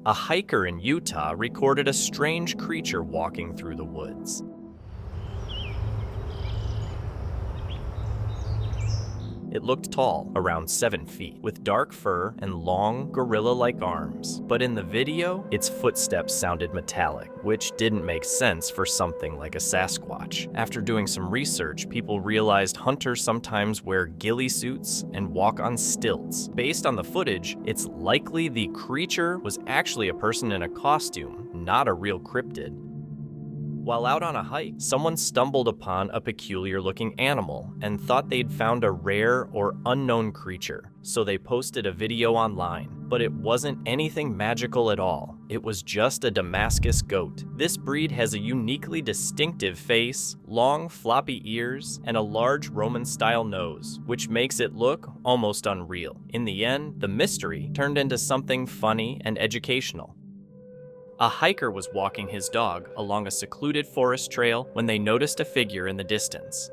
A hiker in Utah recorded a strange creature walking through the woods. It looked tall, around 7 feet, with dark fur and long, gorilla-like arms. But in the video, its footsteps sounded metallic, which didn't make sense for something like a Sasquatch. After doing some research, people realized hunters sometimes wear ghillie suits and walk on stilts. Based on the footage, it's likely the creature was actually a person in a costume, not a real cryptid. While out on a hike, someone stumbled upon a peculiar-looking animal and thought they'd found a rare or unknown creature, so they posted a video online. But it wasn't anything magical at all. It was just a Damascus goat. This breed has a uniquely distinctive face, long floppy ears, and a large Roman-style nose, which makes it look almost unreal. In the end, the mystery turned into something funny and educational. A hiker was walking his dog along a secluded forest trail when they noticed a figure in the distance.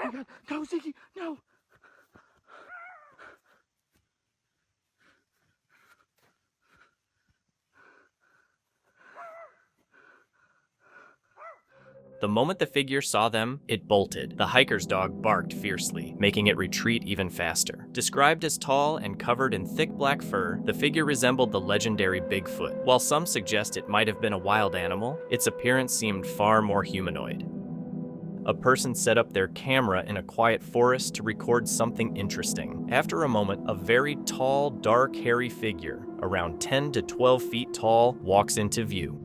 Oh my god, no, Ziggy, no! The moment the figure saw them, it bolted. The hiker's dog barked fiercely, making it retreat even faster. Described as tall and covered in thick black fur, the figure resembled the legendary Bigfoot. While some suggest it might have been a wild animal, its appearance seemed far more humanoid. A person set up their camera in a quiet forest to record something interesting. After a moment, a very tall, dark, hairy figure, around 10 to 12 feet tall, walks into view.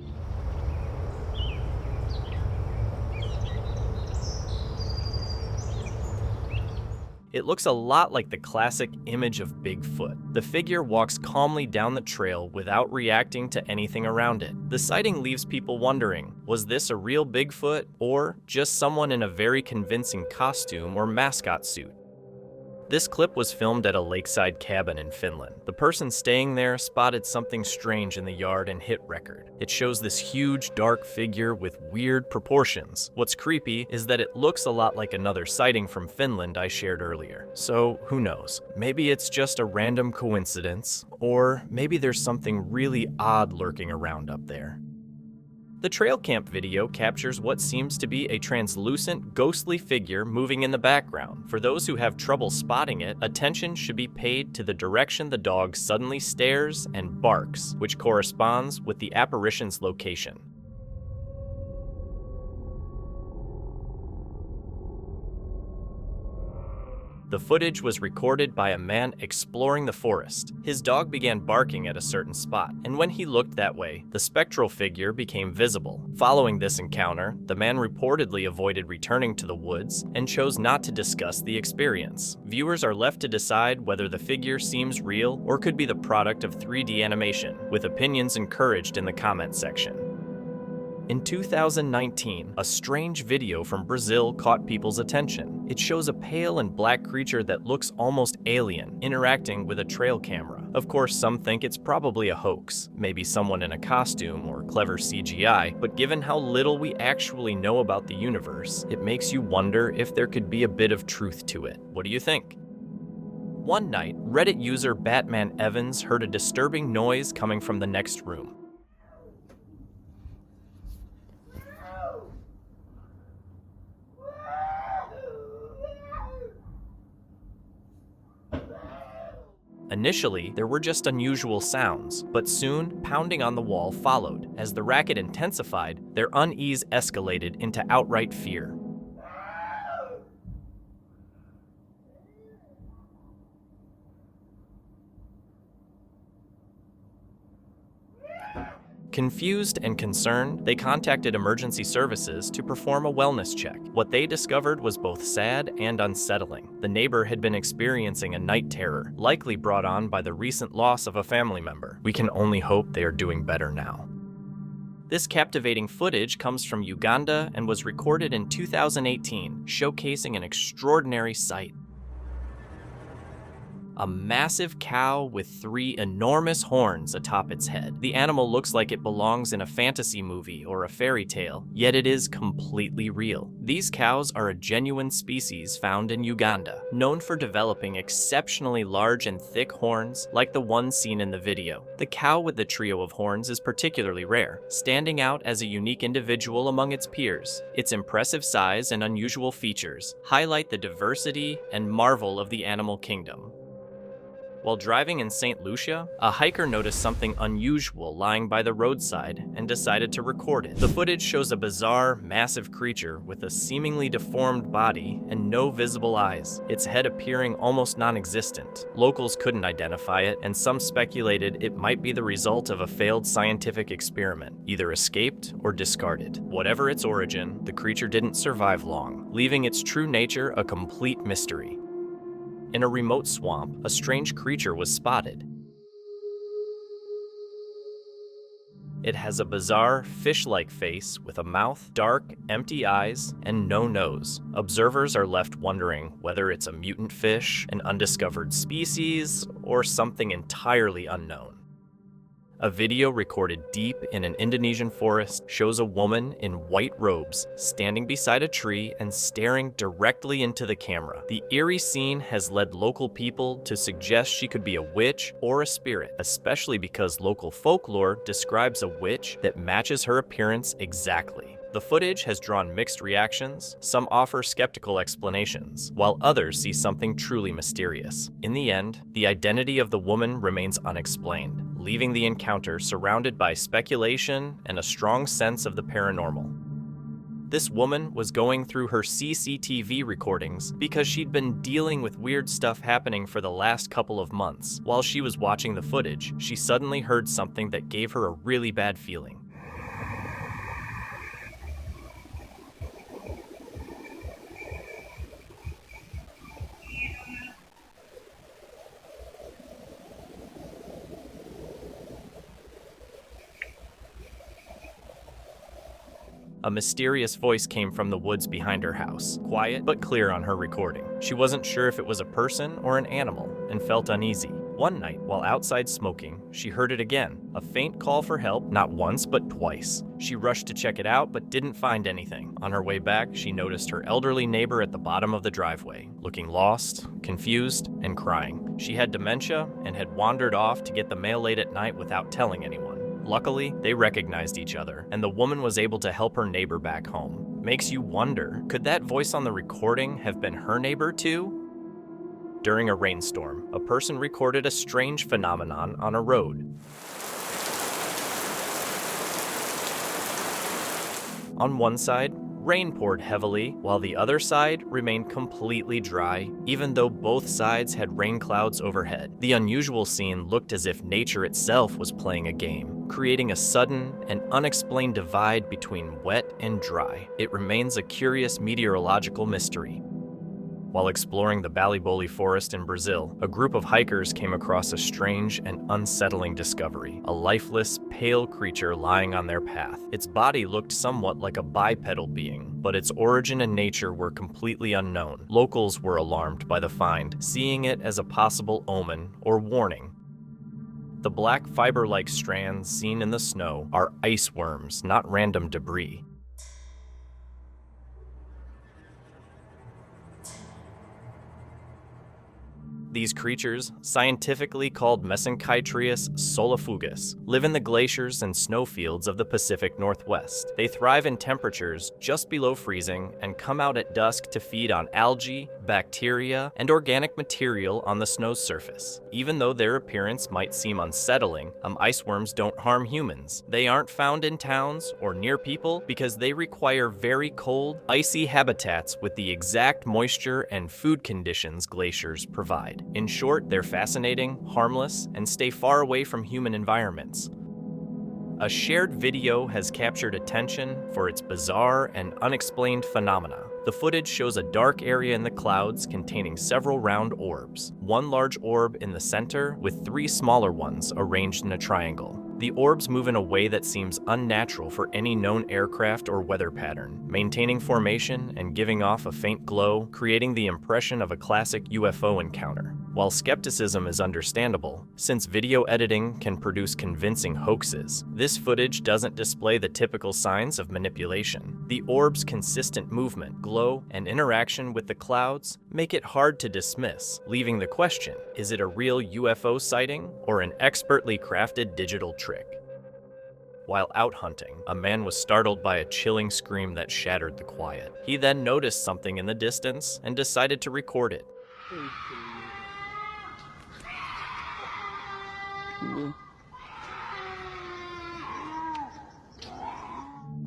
It looks a lot like the classic image of Bigfoot. The figure walks calmly down the trail without reacting to anything around it. The sighting leaves people wondering, was this a real Bigfoot or just someone in a very convincing costume or mascot suit? This clip was filmed at a lakeside cabin in Finland. The person staying there spotted something strange in the yard and hit record. It shows this huge, dark figure with weird proportions. What's creepy is that it looks a lot like another sighting from Finland I shared earlier. So who knows? Maybe it's just a random coincidence, or maybe there's something really odd lurking around up there. The trail camp video captures what seems to be a translucent, ghostly figure moving in the background. For those who have trouble spotting it, attention should be paid to the direction the dog suddenly stares and barks, which corresponds with the apparition's location. The footage was recorded by a man exploring the forest. His dog began barking at a certain spot, and when he looked that way, the spectral figure became visible. Following this encounter, the man reportedly avoided returning to the woods and chose not to discuss the experience. Viewers are left to decide whether the figure seems real or could be the product of 3D animation, with opinions encouraged in the comment section. In 2019, a strange video from Brazil caught people's attention. It shows a pale and black creature that looks almost alien, interacting with a trail camera. Of course, some think it's probably a hoax, maybe someone in a costume or clever CGI, but given how little we actually know about the universe, it makes you wonder if there could be a bit of truth to it. What do you think? One night, Reddit user Batman Evans heard a disturbing noise coming from the next room. Initially, there were just unusual sounds, but soon, pounding on the wall followed. As the racket intensified, their unease escalated into outright fear. Confused and concerned, they contacted emergency services to perform a wellness check. What they discovered was both sad and unsettling. The neighbor had been experiencing a night terror, likely brought on by the recent loss of a family member. We can only hope they are doing better now. This captivating footage comes from Uganda and was recorded in 2018, showcasing an extraordinary sight. a massive cow with 3 enormous horns atop its head. The animal looks like it belongs in a fantasy movie or a fairy tale, yet it is completely real. These cows are a genuine species found in Uganda, known for developing exceptionally large and thick horns like the one seen in the video. The cow with the trio of horns is particularly rare, standing out as a unique individual among its peers. Its impressive size and unusual features highlight the diversity and marvel of the animal kingdom. While driving in St. Lucia, a hiker noticed something unusual lying by the roadside and decided to record it. The footage shows a bizarre, massive creature with a seemingly deformed body and no visible eyes, its head appearing almost non-existent. Locals couldn't identify it, and some speculated it might be the result of a failed scientific experiment, either escaped or discarded. Whatever its origin, the creature didn't survive long, leaving its true nature a complete mystery. In a remote swamp, a strange creature was spotted. It has a bizarre, fish-like face with a mouth, dark, empty eyes, and no nose. Observers are left wondering whether it's a mutant fish, an undiscovered species, or something entirely unknown. A video recorded deep in an Indonesian forest shows a woman in white robes standing beside a tree and staring directly into the camera. The eerie scene has led local people to suggest she could be a witch or a spirit, especially because local folklore describes a witch that matches her appearance exactly. The footage has drawn mixed reactions. Some offer skeptical explanations, while others see something truly mysterious. In the end, the identity of the woman remains unexplained, leaving the encounter surrounded by speculation and a strong sense of the paranormal. This woman was going through her CCTV recordings because she'd been dealing with weird stuff happening for the last couple of months. While she was watching the footage, she suddenly heard something that gave her a really bad feeling. A mysterious voice came from the woods behind her house, quiet but clear on her recording. She wasn't sure if it was a person or an animal and felt uneasy. One night, while outside smoking, she heard it again, a faint call for help, not once but twice. She rushed to check it out but didn't find anything. On her way back, she noticed her elderly neighbor at the bottom of the driveway, looking lost, confused, and crying. She had dementia and had wandered off to get the mail late at night without telling anyone. Luckily, they recognized each other, and the woman was able to help her neighbor back home. Makes you wonder, could that voice on the recording have been her neighbor too? During a rainstorm, a person recorded a strange phenomenon on a road. On one side, rain poured heavily, while the other side remained completely dry, even though both sides had rain clouds overhead. The unusual scene looked as if nature itself was playing a game, creating a sudden and unexplained divide between wet and dry. It remains a curious meteorological mystery. While exploring the Baliboli forest in Brazil, a group of hikers came across a strange and unsettling discovery, a lifeless, pale creature lying on their path. Its body looked somewhat like a bipedal being, but its origin and nature were completely unknown. Locals were alarmed by the find, seeing it as a possible omen or warning. The black fiber-like strands seen in the snow are ice worms, not random debris. These creatures, scientifically called Mesenchytreus solifugus, live in the glaciers and snowfields of the Pacific Northwest. They thrive in temperatures just below freezing and come out at dusk to feed on algae, bacteria, and organic material on the snow's surface. Even though their appearance might seem unsettling, ice worms don't harm humans. They aren't found in towns or near people because they require very cold, icy habitats with the exact moisture and food conditions glaciers provide. In short, they're fascinating, harmless, and stay far away from human environments. A shared video has captured attention for its bizarre and unexplained phenomena. The footage shows a dark area in the clouds containing several round orbs, one large orb in the center with 3 smaller ones arranged in a triangle. The orbs move in a way that seems unnatural for any known aircraft or weather pattern, maintaining formation and giving off a faint glow, creating the impression of a classic UFO encounter. While skepticism is understandable, since video editing can produce convincing hoaxes, this footage doesn't display the typical signs of manipulation. The orb's consistent movement, glow, and interaction with the clouds make it hard to dismiss, leaving the question, is it a real UFO sighting or an expertly crafted digital trick? While out hunting, a man was startled by a chilling scream that shattered the quiet. He then noticed something in the distance and decided to record it.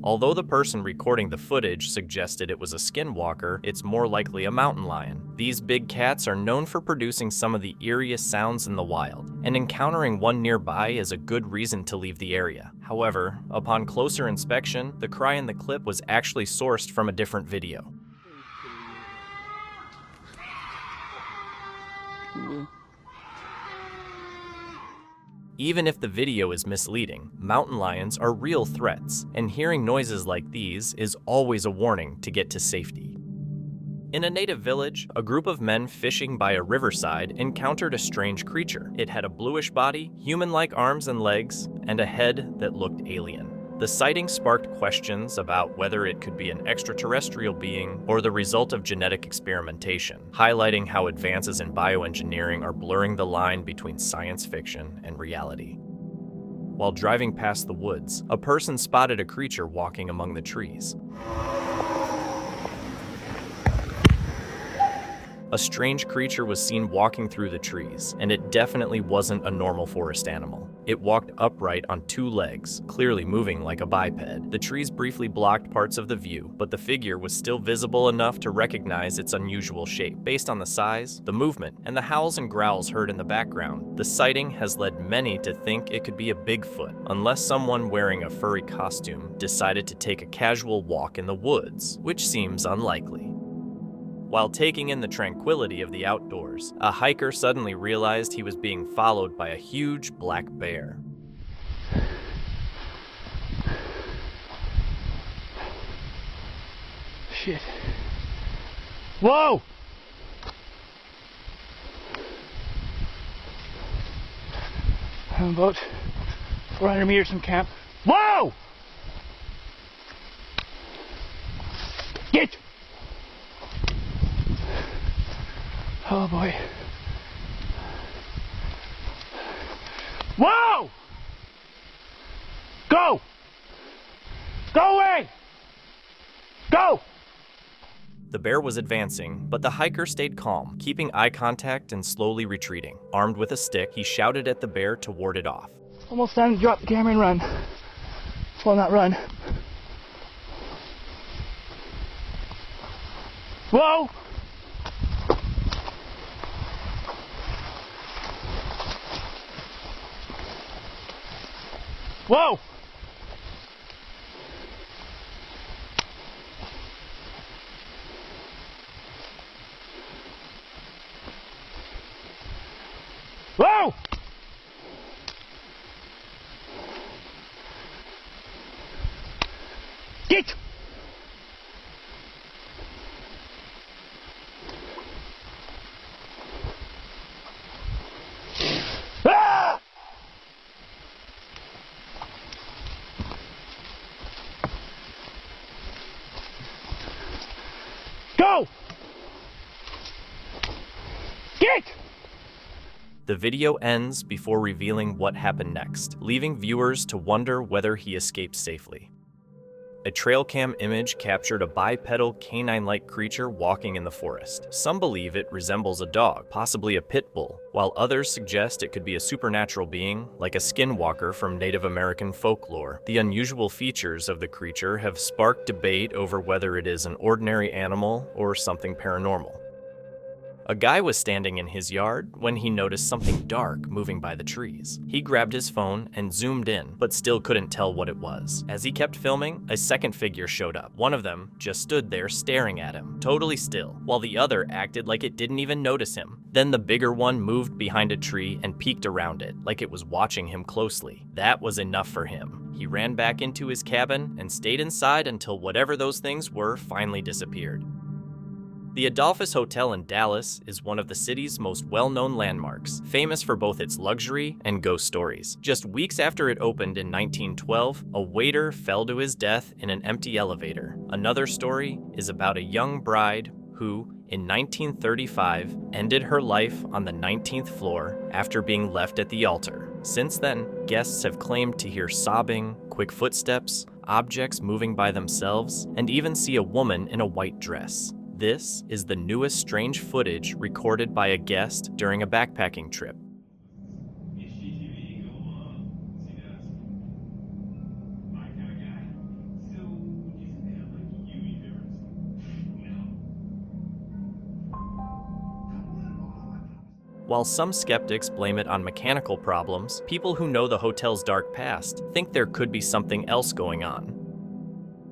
Although the person recording the footage suggested it was a skinwalker, it's more likely a mountain lion. These big cats are known for producing some of the eeriest sounds in the wild, and encountering one nearby is a good reason to leave the area. However, upon closer inspection, the cry in the clip was actually sourced from a different video. Even if the video is misleading, mountain lions are real threats, and hearing noises like these is always a warning to get to safety. In a native village, a group of men fishing by a riverside encountered a strange creature. It had a bluish body, human-like arms and legs, and a head that looked alien. The sighting sparked questions about whether it could be an extraterrestrial being or the result of genetic experimentation, highlighting how advances in bioengineering are blurring the line between science fiction and reality. While driving past the woods, a person spotted a creature walking among the trees. A strange creature was seen walking through the trees, and it definitely wasn't a normal forest animal. It walked upright on two legs, clearly moving like a biped. The trees briefly blocked parts of the view, but the figure was still visible enough to recognize its unusual shape. Based on the size, the movement, and the howls and growls heard in the background, the sighting has led many to think it could be a Bigfoot, unless someone wearing a furry costume decided to take a casual walk in the woods, which seems unlikely. While taking in the tranquility of the outdoors, a hiker suddenly realized he was being followed by a huge black bear. Shit. Whoa! I'm about 400 meters from camp. Whoa! Get! Oh boy. Whoa! Go! Go away! Go! The bear was advancing, but the hiker stayed calm, keeping eye contact and slowly retreating. Armed with a stick, he shouted at the bear to ward it off. Almost time to drop the camera and run. Well, not run. Whoa! Whoa! Whoa! Get! Ah! Go! Get! The video ends before revealing what happened next, leaving viewers to wonder whether he escaped safely. A trail cam image captured a bipedal canine-like creature walking in the forest. Some believe it resembles a dog, possibly a pit bull, while others suggest it could be a supernatural being, like a skinwalker from Native American folklore. The unusual features of the creature have sparked debate over whether it is an ordinary animal or something paranormal. A guy was standing in his yard when he noticed something dark moving by the trees. He grabbed his phone and zoomed in, but still couldn't tell what it was. As he kept filming, a second figure showed up. One of them just stood there staring at him, totally still, while the other acted like it didn't even notice him. Then the bigger one moved behind a tree and peeked around it, like it was watching him closely. That was enough for him. He ran back into his cabin and stayed inside until whatever those things were finally disappeared. The Adolphus Hotel in Dallas is one of the city's most well-known landmarks, famous for both its luxury and ghost stories. Just weeks after it opened in 1912, a waiter fell to his death in an empty elevator. Another story is about a young bride who, in 1935, ended her life on the 19th floor after being left at the altar. Since then, guests have claimed to hear sobbing, quick footsteps, objects moving by themselves, and even see a woman in a white dress. This is the newest strange footage recorded by a guest during a backpacking trip. While some skeptics blame it on mechanical problems, people who know the hotel's dark past think there could be something else going on.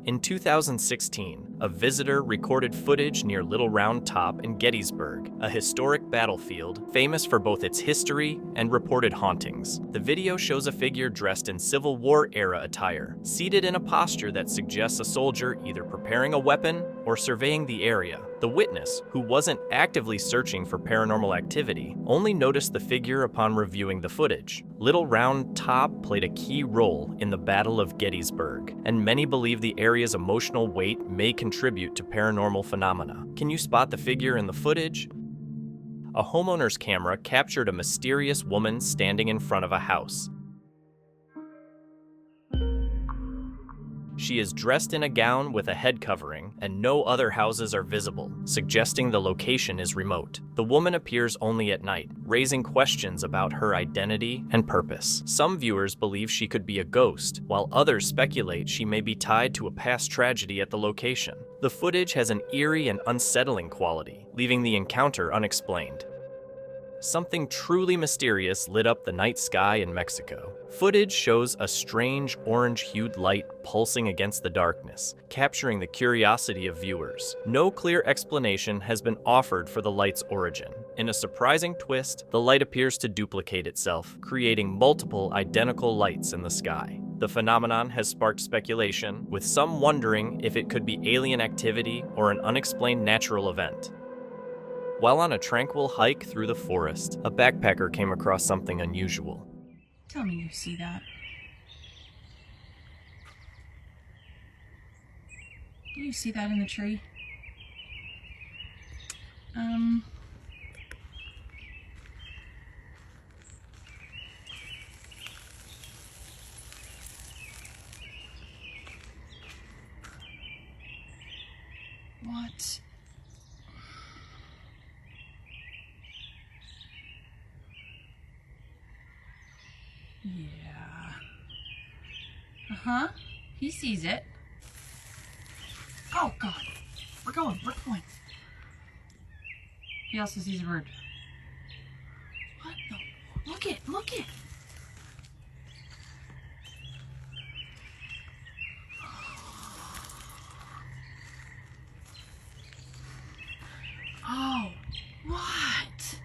In 2016, a visitor recorded footage near Little Round Top in Gettysburg, a historic battlefield famous for both its history and reported hauntings. The video shows a figure dressed in Civil War-era attire, seated in a posture that suggests a soldier either preparing a weapon or surveying the area. The witness, who wasn't actively searching for paranormal activity, only noticed the figure upon reviewing the footage. Little Round Top played a key role in the Battle of Gettysburg, and many believe the area's emotional weight may contribute to paranormal phenomena. Can you spot the figure in the footage? A homeowner's camera captured a mysterious woman standing in front of a house. She is dressed in a gown with a head covering, and no other houses are visible, suggesting the location is remote. The woman appears only at night, raising questions about her identity and purpose. Some viewers believe she could be a ghost, while others speculate she may be tied to a past tragedy at the location. The footage has an eerie and unsettling quality, leaving the encounter unexplained. Something truly mysterious lit up the night sky in Mexico. Footage shows a strange orange-hued light pulsing against the darkness, capturing the curiosity of viewers. No clear explanation has been offered for the light's origin. In a surprising twist, the light appears to duplicate itself, creating multiple identical lights in the sky. The phenomenon has sparked speculation, with some wondering if it could be alien activity or an unexplained natural event. While on a tranquil hike through the forest, a backpacker came across something unusual. Tell me you see that. Do you see that in the tree? What? Yeah. Uh-huh. He sees it. Oh, God. We're going. He also sees a bird. What the? Look it. Oh, what?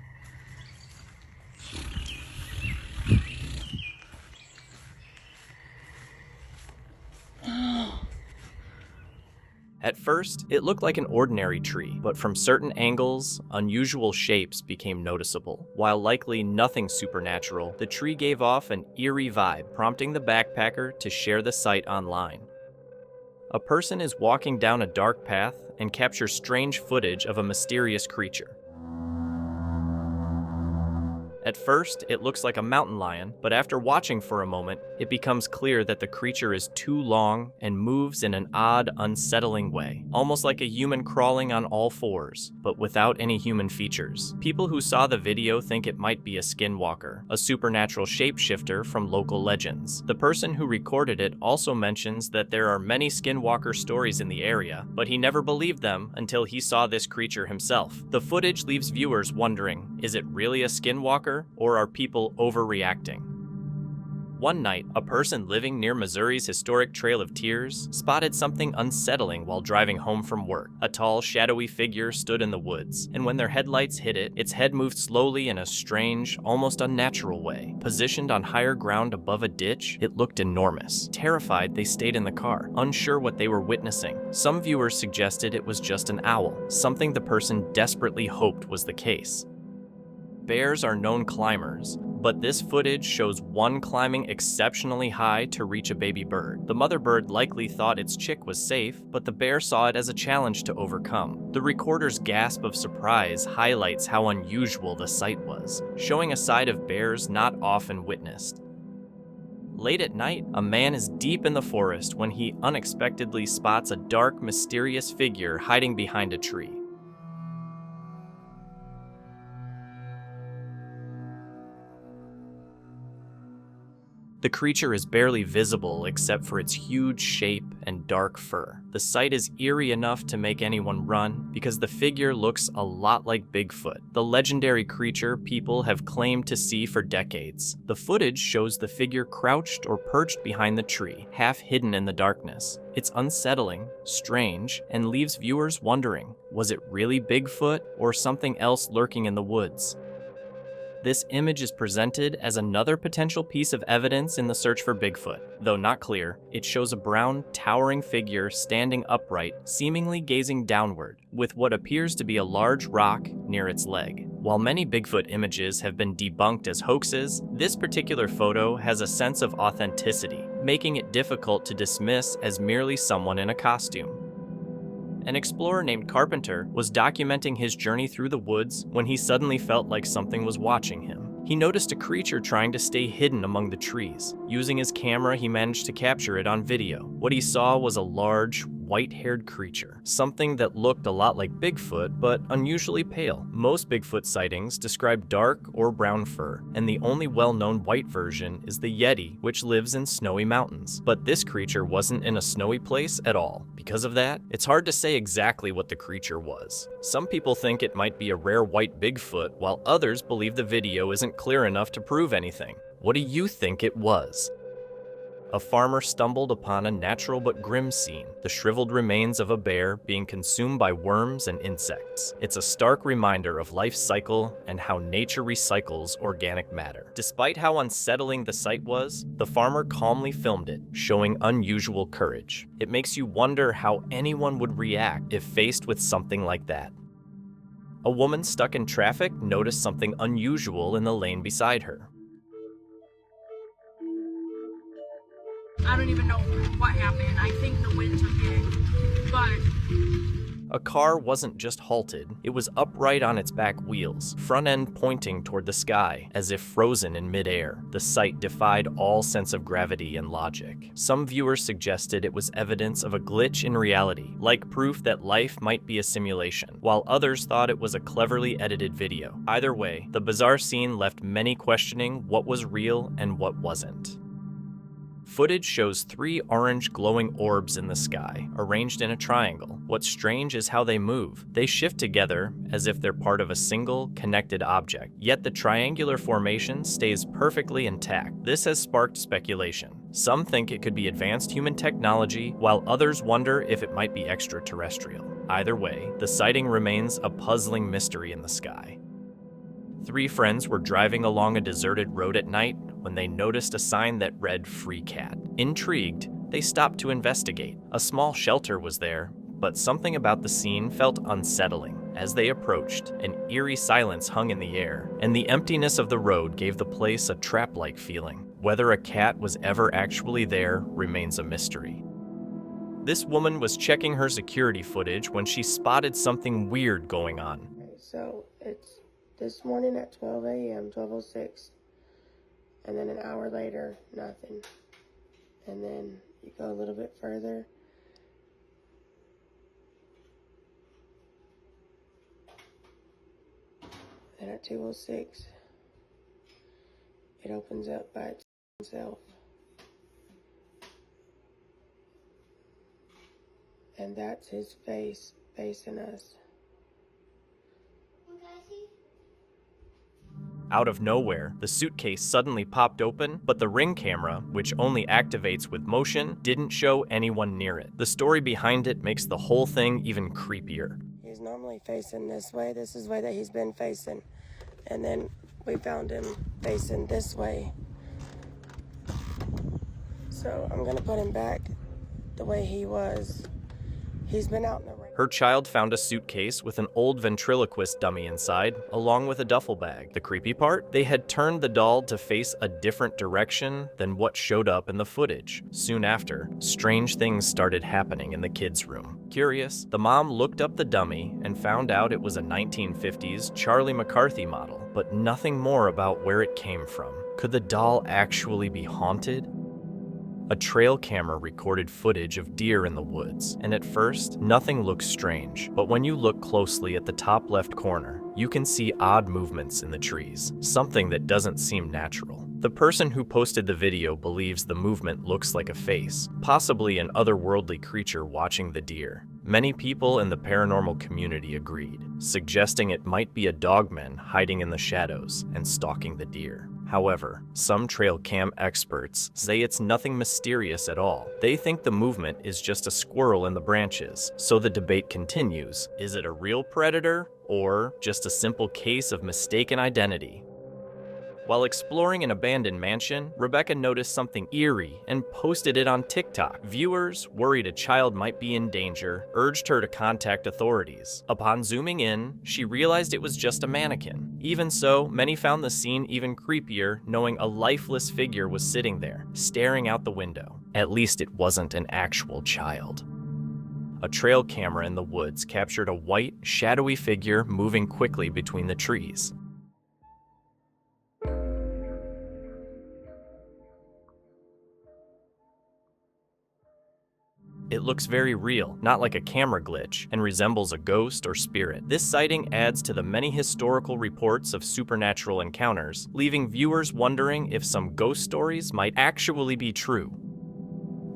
At first, it looked like an ordinary tree, but from certain angles, unusual shapes became noticeable. While likely nothing supernatural, the tree gave off an eerie vibe, prompting the backpacker to share the sight online. A person is walking down a dark path and captures strange footage of a mysterious creature. At first, it looks like a mountain lion, but after watching for a moment, it becomes clear that the creature is too long and moves in an odd, unsettling way, almost like a human crawling on all fours, but without any human features. People who saw the video think it might be a skinwalker, a supernatural shapeshifter from local legends. The person who recorded it also mentions that there are many skinwalker stories in the area, but he never believed them until he saw this creature himself. The footage leaves viewers wondering, is it really a skinwalker? Or are people overreacting? One night, a person living near Missouri's historic Trail of Tears spotted something unsettling while driving home from work. A tall, shadowy figure stood in the woods, and when their headlights hit it, its head moved slowly in a strange, almost unnatural way. Positioned on higher ground above a ditch, it looked enormous. Terrified, they stayed in the car, unsure what they were witnessing. Some viewers suggested it was just an owl, something the person desperately hoped was the case. Bears are known climbers, but this footage shows one climbing exceptionally high to reach a baby bird. The mother bird likely thought its chick was safe, but the bear saw it as a challenge to overcome. The recorder's gasp of surprise highlights how unusual the sight was, showing a side of bears not often witnessed. Late at night, a man is deep in the forest when he unexpectedly spots a dark, mysterious figure hiding behind a tree. The creature is barely visible except for its huge shape and dark fur. The sight is eerie enough to make anyone run because the figure looks a lot like Bigfoot, the legendary creature people have claimed to see for decades. The footage shows the figure crouched or perched behind the tree, half hidden in the darkness. It's unsettling, strange, and leaves viewers wondering, was it really Bigfoot or something else lurking in the woods? This image is presented as another potential piece of evidence in the search for Bigfoot. Though not clear, it shows a brown, towering figure standing upright, seemingly gazing downward, with what appears to be a large rock near its leg. While many Bigfoot images have been debunked as hoaxes, this particular photo has a sense of authenticity, making it difficult to dismiss as merely someone in a costume. An explorer named Carpenter was documenting his journey through the woods when he suddenly felt like something was watching him. He noticed a creature trying to stay hidden among the trees. Using his camera, he managed to capture it on video. What he saw was a large, white-haired creature, something that looked a lot like Bigfoot, but unusually pale. Most Bigfoot sightings describe dark or brown fur, and the only well-known white version is the Yeti, which lives in snowy mountains. But this creature wasn't in a snowy place at all. Because of that, it's hard to say exactly what the creature was. Some people think it might be a rare white Bigfoot, while others believe the video isn't clear enough to prove anything. What do you think it was? A farmer stumbled upon a natural but grim scene, the shriveled remains of a bear being consumed by worms and insects. It's a stark reminder of life's cycle and how nature recycles organic matter. Despite how unsettling the sight was, the farmer calmly filmed it, showing unusual courage. It makes you wonder how anyone would react if faced with something like that. A woman stuck in traffic noticed something unusual in the lane beside her. I don't even know what happened. I think the wind took it, but... A car wasn't just halted, it was upright on its back wheels, front end pointing toward the sky, as if frozen in midair. The sight defied all sense of gravity and logic. Some viewers suggested it was evidence of a glitch in reality, like proof that life might be a simulation, while others thought it was a cleverly edited video. Either way, the bizarre scene left many questioning what was real and what wasn't. Footage shows 3 orange glowing orbs in the sky, arranged in a triangle. What's strange is how they move. They shift together as if they're part of a single, connected object, yet the triangular formation stays perfectly intact. This has sparked speculation. Some think it could be advanced human technology, while others wonder if it might be extraterrestrial. Either way, the sighting remains a puzzling mystery in the sky. 3 friends were driving along a deserted road at night when they noticed a sign that read "Free Cat." Intrigued, they stopped to investigate. A small shelter was there, but something about the scene felt unsettling. As they approached, an eerie silence hung in the air, and the emptiness of the road gave the place a trap-like feeling. Whether a cat was ever actually there remains a mystery. This woman was checking her security footage when she spotted something weird going on. So it's this morning at 12 a.m., 12:06, and then an hour later, nothing. And then you go a little bit further, and at 2:06, it opens up by itself. And that's his face facing us. Out of nowhere, the suitcase suddenly popped open, but the Ring camera, which only activates with motion, didn't show anyone near it. The story behind it makes the whole thing even creepier. He's normally facing this way. This is the way that he's been facing. And then we found him facing this way. So I'm gonna put him back the way he was. He's been out in the rain. Her child found a suitcase with an old ventriloquist dummy inside, along with a duffel bag. The creepy part? They had turned the doll to face a different direction than what showed up in the footage. Soon after, strange things started happening in the kids' room. Curious, the mom looked up the dummy and found out it was a 1950s Charlie McCarthy model, but nothing more about where it came from. Could the doll actually be haunted? A trail camera recorded footage of deer in the woods, and at first, nothing looks strange. But when you look closely at the top left corner, you can see odd movements in the trees, something that doesn't seem natural. The person who posted the video believes the movement looks like a face, possibly an otherworldly creature watching the deer. Many people in the paranormal community agreed, suggesting it might be a dogman hiding in the shadows and stalking the deer. However, some trail cam experts say it's nothing mysterious at all. They think the movement is just a squirrel in the branches. So the debate continues. Is it a real predator or just a simple case of mistaken identity? While exploring an abandoned mansion, Rebecca noticed something eerie and posted it on TikTok. Viewers, worried a child might be in danger, urged her to contact authorities. Upon zooming in, she realized it was just a mannequin. Even so, many found the scene even creepier, knowing a lifeless figure was sitting there, staring out the window. At least it wasn't an actual child. A trail camera in the woods captured a white, shadowy figure moving quickly between the trees. It looks very real, not like a camera glitch, and resembles a ghost or spirit. This sighting adds to the many historical reports of supernatural encounters, leaving viewers wondering if some ghost stories might actually be true.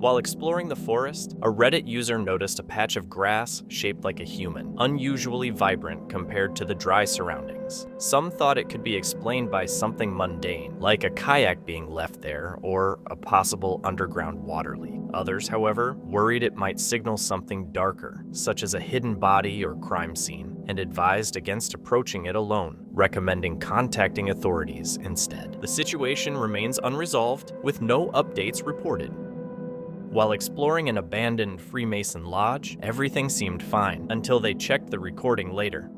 While exploring the forest, a Reddit user noticed a patch of grass shaped like a human, unusually vibrant compared to the dry surroundings. Some thought it could be explained by something mundane, like a kayak being left there or a possible underground water leak. Others, however, worried it might signal something darker, such as a hidden body or crime scene, and advised against approaching it alone, recommending contacting authorities instead. The situation remains unresolved, with no updates reported. While exploring an abandoned Freemason lodge, everything seemed fine until they checked the recording later.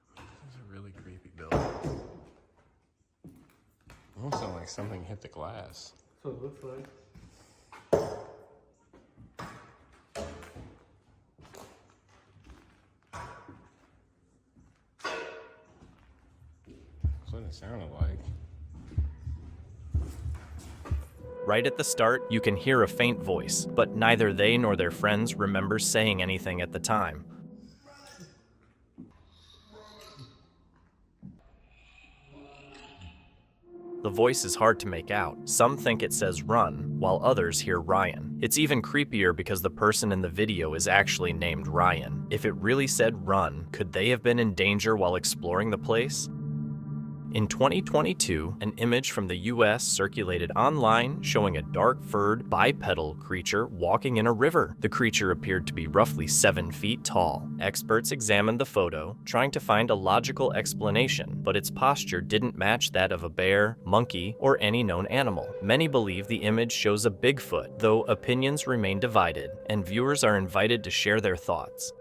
This is a really creepy building. Almost sounds like something hit the glass. That's what it looks like. That's what it sounded like. Right at the start, you can hear a faint voice, but neither they nor their friends remember saying anything at the time. The voice is hard to make out. Some think it says run, while others hear Ryan. It's even creepier because the person in the video is actually named Ryan. If it really said run, could they have been in danger while exploring the place? In 2022, an image from the US circulated online showing a dark-furred, bipedal creature walking in a river. The creature appeared to be roughly 7 feet tall. Experts examined the photo, trying to find a logical explanation, but its posture didn't match that of a bear, monkey, or any known animal. Many believe the image shows a Bigfoot, though opinions remain divided, and viewers are invited to share their thoughts.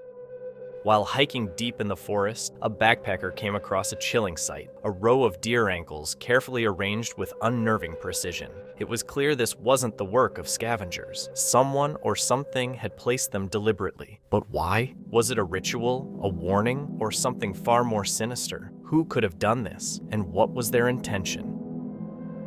While hiking deep in the forest, a backpacker came across a chilling sight, a row of deer ankles carefully arranged with unnerving precision. It was clear this wasn't the work of scavengers. Someone or something had placed them deliberately. But why? Was it a ritual, a warning, or something far more sinister? Who could have done this, and what was their intention?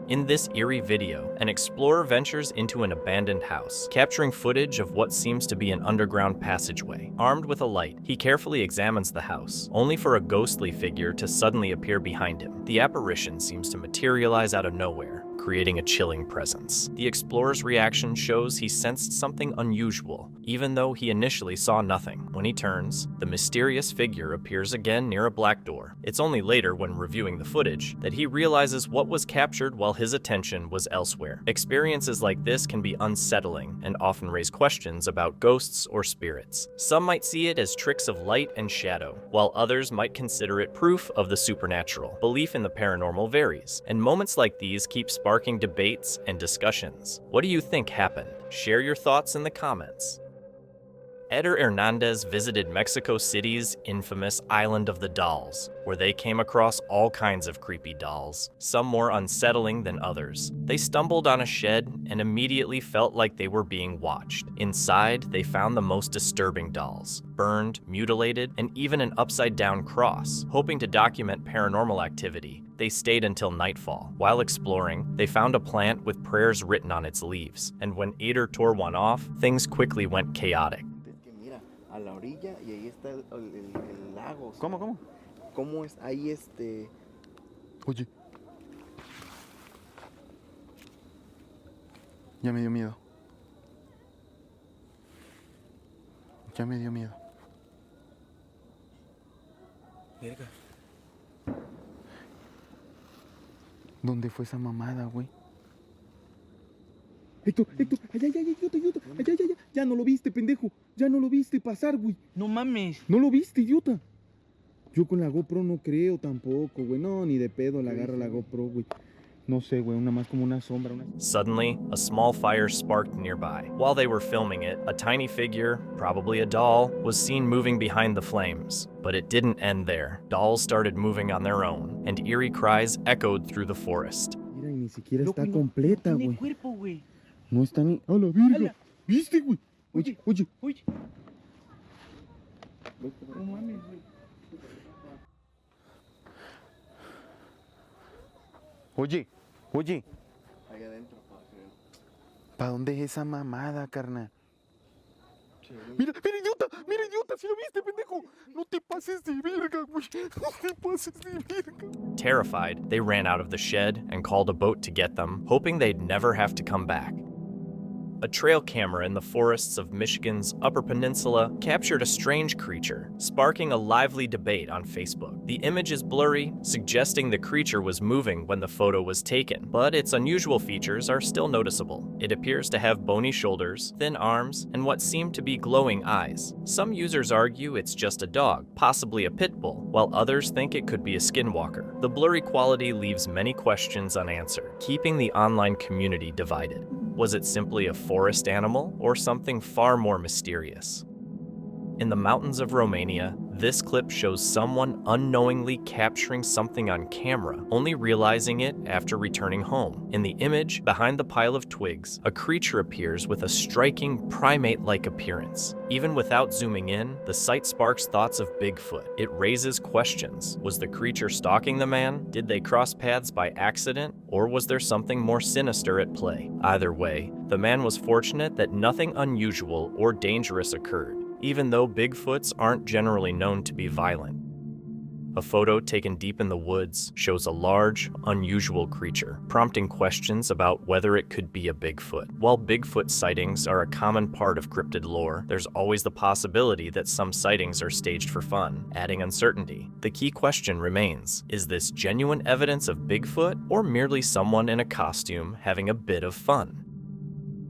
In this eerie video, an explorer ventures into an abandoned house, capturing footage of what seems to be an underground passageway. Armed with a light, he carefully examines the house, only for a ghostly figure to suddenly appear behind him. The apparition seems to materialize out of nowhere, creating a chilling presence. The explorer's reaction shows he sensed something unusual, even though he initially saw nothing. When he turns, the mysterious figure appears again near a black door. It's only later, when reviewing the footage, that he realizes what was captured while his attention was elsewhere. Experiences like this can be unsettling and often raise questions about ghosts or spirits. Some might see it as tricks of light and shadow, while others might consider it proof of the supernatural. Belief in the paranormal varies, and moments like these keep sparking debates and discussions. What do you think happened? Share your thoughts in the comments. Eder Hernandez visited Mexico City's infamous Island of the Dolls, where they came across all kinds of creepy dolls, some more unsettling than others. They stumbled on a shed and immediately felt like they were being watched. Inside, they found the most disturbing dolls, burned, mutilated, and even an upside-down cross. Hoping to document paranormal activity, they stayed until nightfall. While exploring, they found a plant with prayers written on its leaves, and when Eder tore one off, things quickly went chaotic. A la orilla y ahí está el lago. ¿Cómo, cómo? ¿Cómo es? Ahí Oye. Ya me dio miedo. Ya me dio miedo. Verga. ¿Dónde fue esa mamada, güey? Héctor, allá, idiota, ya no lo viste, pendejo, ya no lo viste pasar, güey. No mames. No lo viste, idiota. Yo con la GoPro no creo tampoco, güey, no, ni de pedo la agarra la GoPro, güey. No sé, güey, una más como una sombra. Suddenly, a small fire sparked nearby. While they were filming it, a tiny figure, probably a doll, was seen moving behind the flames. But it didn't end there. Dolls started moving on their own, and eerie cries echoed through the forest. Mira, y ni siquiera está completa, No tiene güey. cuerpo, güey. No está ni... ¡A la virga! ¡Hala! ¿Viste, güey? Oye. No mames, güey. Oye. Ahí adentro, creo. ¿Para dónde es esa mamada, carnal? Mira, idiota, si lo viste, pendejo. No te pases de verga, güey. No te pases de verga. Terrified, they ran out of the shed and called a boat to get them, hoping they'd never have to come back. A trail camera in the forests of Michigan's Upper Peninsula captured a strange creature, sparking a lively debate on Facebook. The image is blurry, suggesting the creature was moving when the photo was taken, but its unusual features are still noticeable. It appears to have bony shoulders, thin arms, and what seem to be glowing eyes. Some users argue it's just a dog, possibly a pit bull, while others think it could be a skinwalker. The blurry quality leaves many questions unanswered, keeping the online community divided. Was it simply a forest animal or something far more mysterious? In the mountains of Romania, this clip shows someone unknowingly capturing something on camera, only realizing it after returning home. In the image, behind the pile of twigs, a creature appears with a striking primate-like appearance. Even without zooming in, the sight sparks thoughts of Bigfoot. It raises questions. Was the creature stalking the man? Did they cross paths by accident? Or was there something more sinister at play? Either way, the man was fortunate that nothing unusual or dangerous occurred, even though Bigfoots aren't generally known to be violent. A photo taken deep in the woods shows a large, unusual creature, prompting questions about whether it could be a Bigfoot. While Bigfoot sightings are a common part of cryptid lore, there's always the possibility that some sightings are staged for fun, adding uncertainty. The key question remains, is this genuine evidence of Bigfoot or merely someone in a costume having a bit of fun?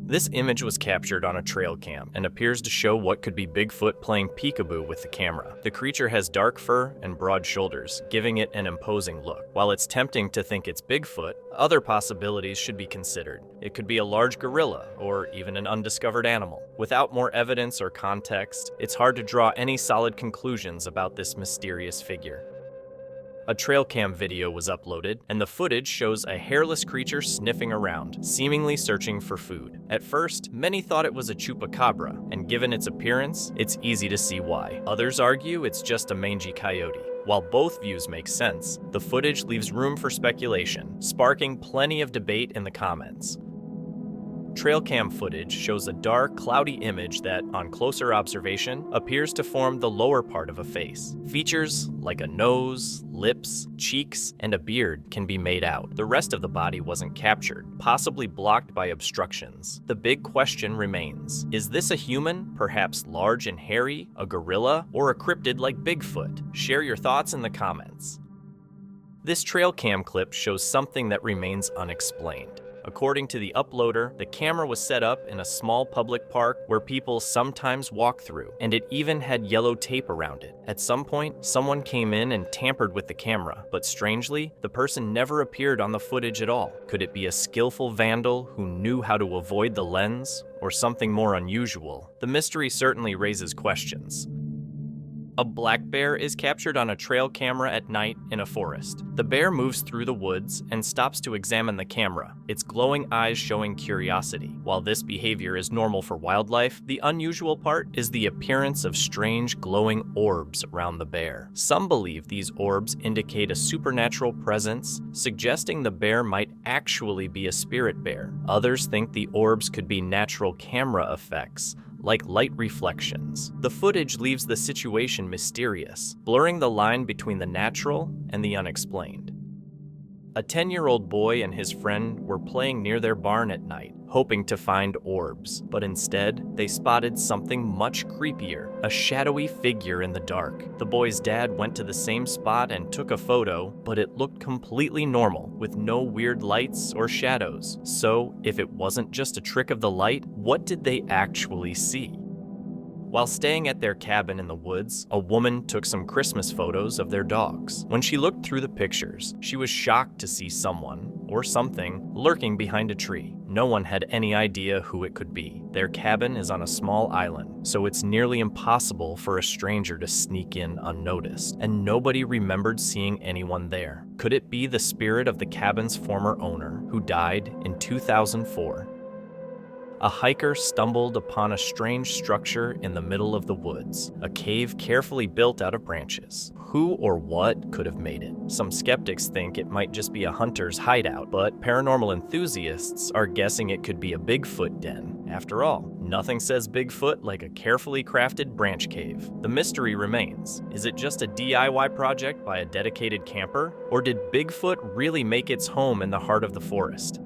This image was captured on a trail cam and appears to show what could be Bigfoot playing peekaboo with the camera. The creature has dark fur and broad shoulders, giving it an imposing look. While it's tempting to think it's Bigfoot, other possibilities should be considered. It could be a large gorilla or even an undiscovered animal. Without more evidence or context, it's hard to draw any solid conclusions about this mysterious figure. A trail cam video was uploaded, and the footage shows a hairless creature sniffing around, seemingly searching for food. At first, many thought it was a chupacabra, and given its appearance, it's easy to see why. Others argue it's just a mangy coyote. While both views make sense, the footage leaves room for speculation, sparking plenty of debate in the comments. Trail cam footage shows a dark, cloudy image that, on closer observation, appears to form the lower part of a face. Features like a nose, lips, cheeks, and a beard can be made out. The rest of the body wasn't captured, possibly blocked by obstructions. The big question remains: is this a human, perhaps large and hairy, a gorilla, or a cryptid like Bigfoot? Share your thoughts in the comments. This trail cam clip shows something that remains unexplained. According to the uploader, the camera was set up in a small public park where people sometimes walk through, and it even had yellow tape around it. At some point, someone came in and tampered with the camera, but strangely, the person never appeared on the footage at all. Could it be a skillful vandal who knew how to avoid the lens, or something more unusual? The mystery certainly raises questions. A black bear is captured on a trail camera at night in a forest. The bear moves through the woods and stops to examine the camera, its glowing eyes showing curiosity. While this behavior is normal for wildlife, the unusual part is the appearance of strange glowing orbs around the bear. Some believe these orbs indicate a supernatural presence, suggesting the bear might actually be a spirit bear. Others think the orbs could be natural camera effects, like light reflections. The footage leaves the situation mysterious, blurring the line between the natural and the unexplained. A 10-year-old boy and his friend were playing near their barn at night, hoping to find orbs, but instead, they spotted something much creepier, a shadowy figure in the dark. The boy's dad went to the same spot and took a photo, but it looked completely normal, with no weird lights or shadows. So, if it wasn't just a trick of the light, what did they actually see? While staying at their cabin in the woods, a woman took some Christmas photos of their dogs. When she looked through the pictures, she was shocked to see someone, or something, lurking behind a tree. No one had any idea who it could be. Their cabin is on a small island, so it's nearly impossible for a stranger to sneak in unnoticed, and nobody remembered seeing anyone there. Could it be the spirit of the cabin's former owner, who died in 2004? A hiker stumbled upon a strange structure in the middle of the woods, a cave carefully built out of branches. Who or what could have made it? Some skeptics think it might just be a hunter's hideout, but paranormal enthusiasts are guessing it could be a Bigfoot den. After all, nothing says Bigfoot like a carefully crafted branch cave. The mystery remains. Is it just a DIY project by a dedicated camper? Or did Bigfoot really make its home in the heart of the forest?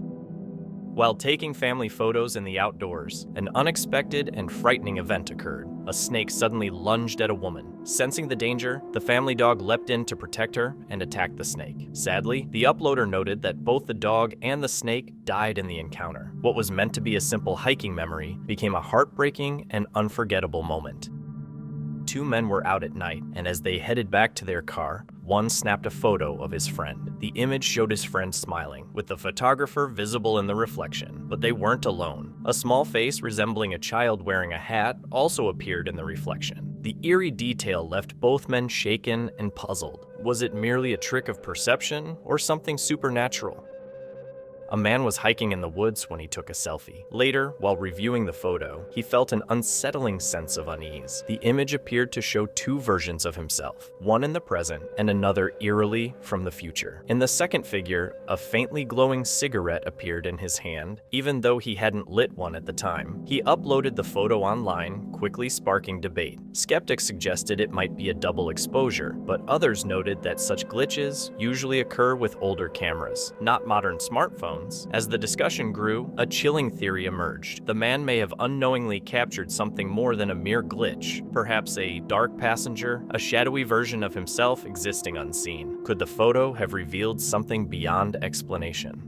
While taking family photos in the outdoors, an unexpected and frightening event occurred. A snake suddenly lunged at a woman. Sensing the danger, the family dog leapt in to protect her and attacked the snake. Sadly, the uploader noted that both the dog and the snake died in the encounter. What was meant to be a simple hiking memory became a heartbreaking and unforgettable moment. Two men were out at night, and as they headed back to their car, one snapped a photo of his friend. The image showed his friend smiling, with the photographer visible in the reflection. But they weren't alone. A small face resembling a child wearing a hat also appeared in the reflection. The eerie detail left both men shaken and puzzled. Was it merely a trick of perception, or something supernatural? A man was hiking in the woods when he took a selfie. Later, while reviewing the photo, he felt an unsettling sense of unease. The image appeared to show two versions of himself, one in the present and another eerily from the future. In the second figure, a faintly glowing cigarette appeared in his hand, even though he hadn't lit one at the time. He uploaded the photo online, quickly sparking debate. Skeptics suggested it might be a double exposure, but others noted that such glitches usually occur with older cameras, not modern smartphones. As the discussion grew, a chilling theory emerged. The man may have unknowingly captured something more than a mere glitch, perhaps a dark passenger, a shadowy version of himself existing unseen. Could the photo have revealed something beyond explanation?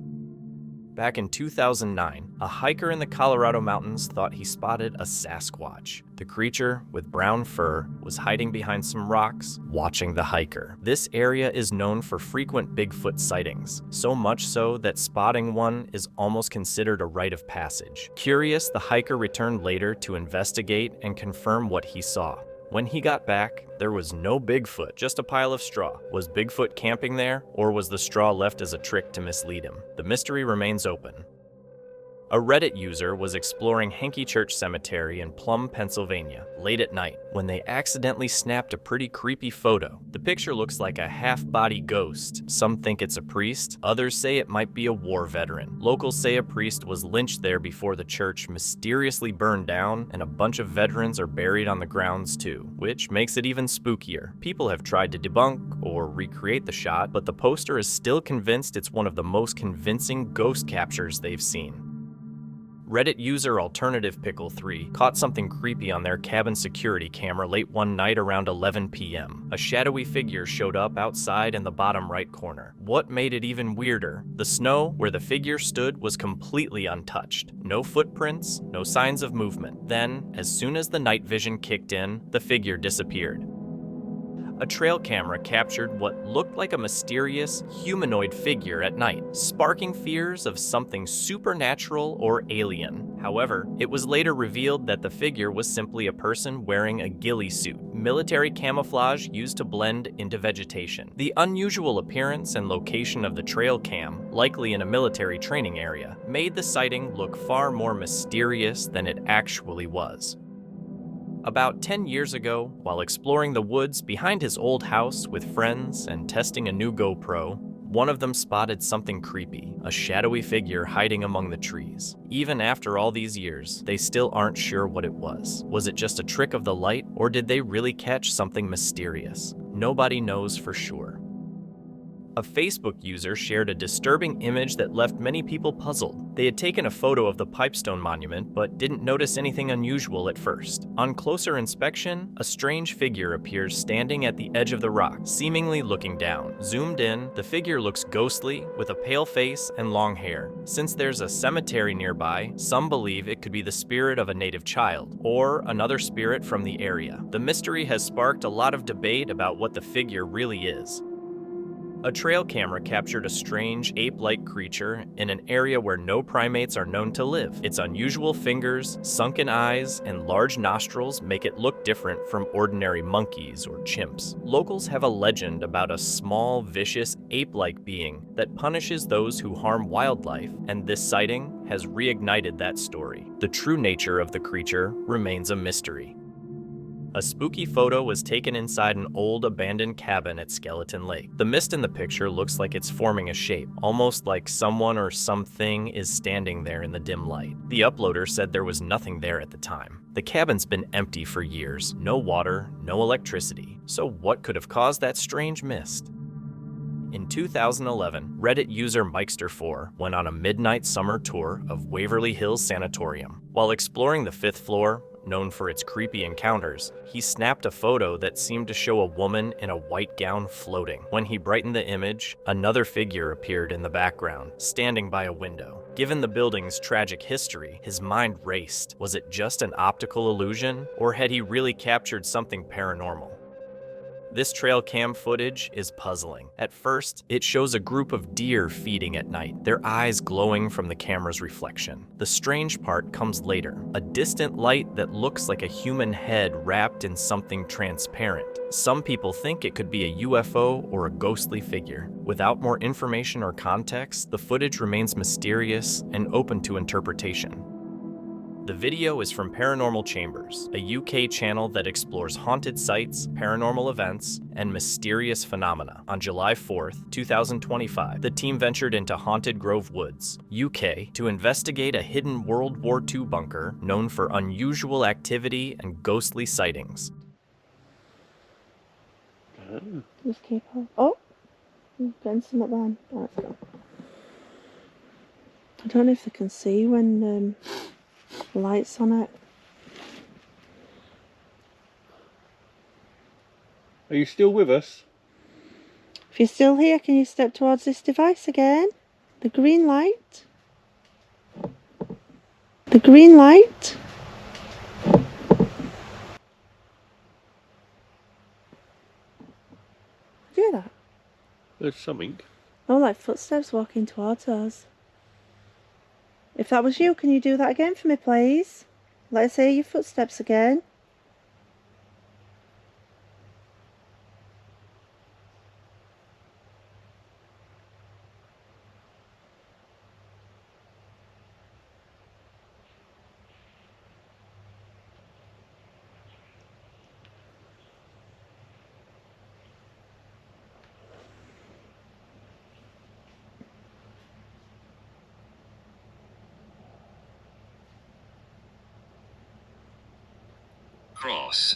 Back in 2009, a hiker in the Colorado mountains thought he spotted a Sasquatch. The creature, with brown fur, was hiding behind some rocks, watching the hiker. This area is known for frequent Bigfoot sightings, so much so that spotting one is almost considered a rite of passage. Curious, the hiker returned later to investigate and confirm what he saw. When he got back, there was no Bigfoot, just a pile of straw. Was Bigfoot camping there, or was the straw left as a trick to mislead him? The mystery remains open. A Reddit user was exploring Henke Church Cemetery in Plum, Pennsylvania, late at night, when they accidentally snapped a pretty creepy photo. The picture looks like a half-body ghost. Some think it's a priest, others say it might be a war veteran. Locals say a priest was lynched there before the church mysteriously burned down, and a bunch of veterans are buried on the grounds too, which makes it even spookier. People have tried to debunk or recreate the shot, but the poster is still convinced it's one of the most convincing ghost captures they've seen. Reddit user AlternativePickle3 caught something creepy on their cabin security camera late one night around 11 p.m. A shadowy figure showed up outside in the bottom right corner. What made it even weirder? The snow where the figure stood was completely untouched. No footprints, no signs of movement. Then, as soon as the night vision kicked in, the figure disappeared. A trail camera captured what looked like a mysterious, humanoid figure at night, sparking fears of something supernatural or alien. However, it was later revealed that the figure was simply a person wearing a ghillie suit, military camouflage used to blend into vegetation. The unusual appearance and location of the trail cam, likely in a military training area, made the sighting look far more mysterious than it actually was. About 10 years ago, while exploring the woods behind his old house with friends and testing a new GoPro, one of them spotted something creepy, a shadowy figure hiding among the trees. Even after all these years, they still aren't sure what it was. Was it just a trick of the light, or did they really catch something mysterious? Nobody knows for sure. A Facebook user shared a disturbing image that left many people puzzled. They had taken a photo of the Pipestone Monument, but didn't notice anything unusual at first. On closer inspection, a strange figure appears standing at the edge of the rock, seemingly looking down. Zoomed in, the figure looks ghostly, with a pale face and long hair. Since there's a cemetery nearby, some believe it could be the spirit of a native child, or another spirit from the area. The mystery has sparked a lot of debate about what the figure really is. A trail camera captured a strange, ape-like creature in an area where no primates are known to live. Its unusual fingers, sunken eyes, and large nostrils make it look different from ordinary monkeys or chimps. Locals have a legend about a small, vicious, ape-like being that punishes those who harm wildlife, and this sighting has reignited that story. The true nature of the creature remains a mystery. A spooky photo was taken inside an old abandoned cabin at Skeleton Lake. The mist in the picture looks like it's forming a shape, almost like someone or something is standing there in the dim light. The uploader said there was nothing there at the time. The cabin's been empty for years, no water, no electricity. So what could have caused that strange mist? In 2011, Reddit user Mikester4 went on a midnight summer tour of Waverly Hills Sanatorium. While exploring the 5th floor, known for its creepy encounters, he snapped a photo that seemed to show a woman in a white gown floating. When he brightened the image, another figure appeared in the background, standing by a window. Given the building's tragic history, his mind raced. Was it just an optical illusion, or had he really captured something paranormal? This trail cam footage is puzzling. At first, it shows a group of deer feeding at night, their eyes glowing from the camera's reflection. The strange part comes later, a distant light that looks like a human head wrapped in something transparent. Some people think it could be a UFO or a ghostly figure. Without more information or context, the footage remains mysterious and open to interpretation. The video is from Paranormal Chambers, a UK channel that explores haunted sites, paranormal events, and mysterious phenomena. On July 4th, 2025, the team ventured into Haunted Grove Woods, UK, to investigate a hidden World War II bunker known for unusual activity and ghostly sightings. Just keep on. Oh! I'm getting some up there. Let's go. I don't know if they can see when lights on it. Are you still with us? If you're still here, can you step towards this device again? The green light. The green light. Do that. There's something. Oh, like footsteps walking towards us. If that was you, can you do that again for me, please? Let's hear your footsteps again. Cross.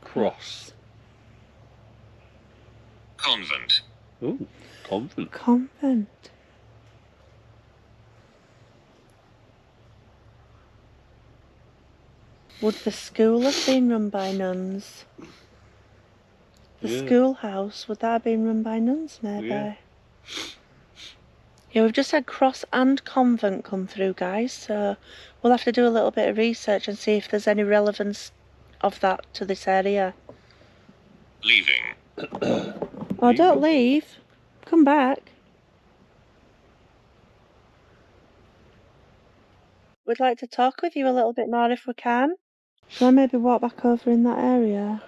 Cross. Convent. Ooh, convent. Convent. Would the school have been run by nuns? The Yeah. schoolhouse, would that have been run by nuns, maybe? Yeah. Yeah, we've just had cross and convent come through, guys, so we'll have to do a little bit of research and see if there's any relevance of that to this area. Leaving. Oh, don't leave. Come back. We'd like to talk with you a little bit more if we can. Shall I maybe walk back over in that area?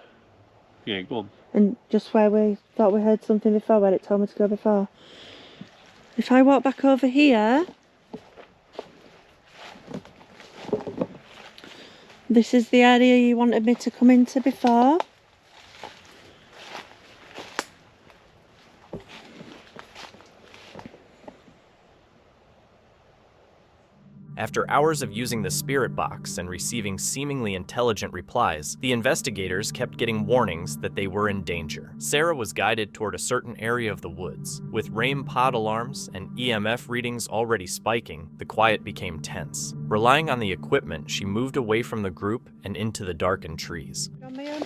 Yeah, go on. And just where we thought we heard something before, where it told me to go before. If I walk back over here, this is the area you wanted me to come into before. After hours of using the spirit box and receiving seemingly intelligent replies, the investigators kept getting warnings that they were in danger. Sarah was guided toward a certain area of the woods. With RAIM pod alarms and EMF readings already spiking, the quiet became tense. Relying on the equipment, she moved away from the group and into the darkened trees. On my own.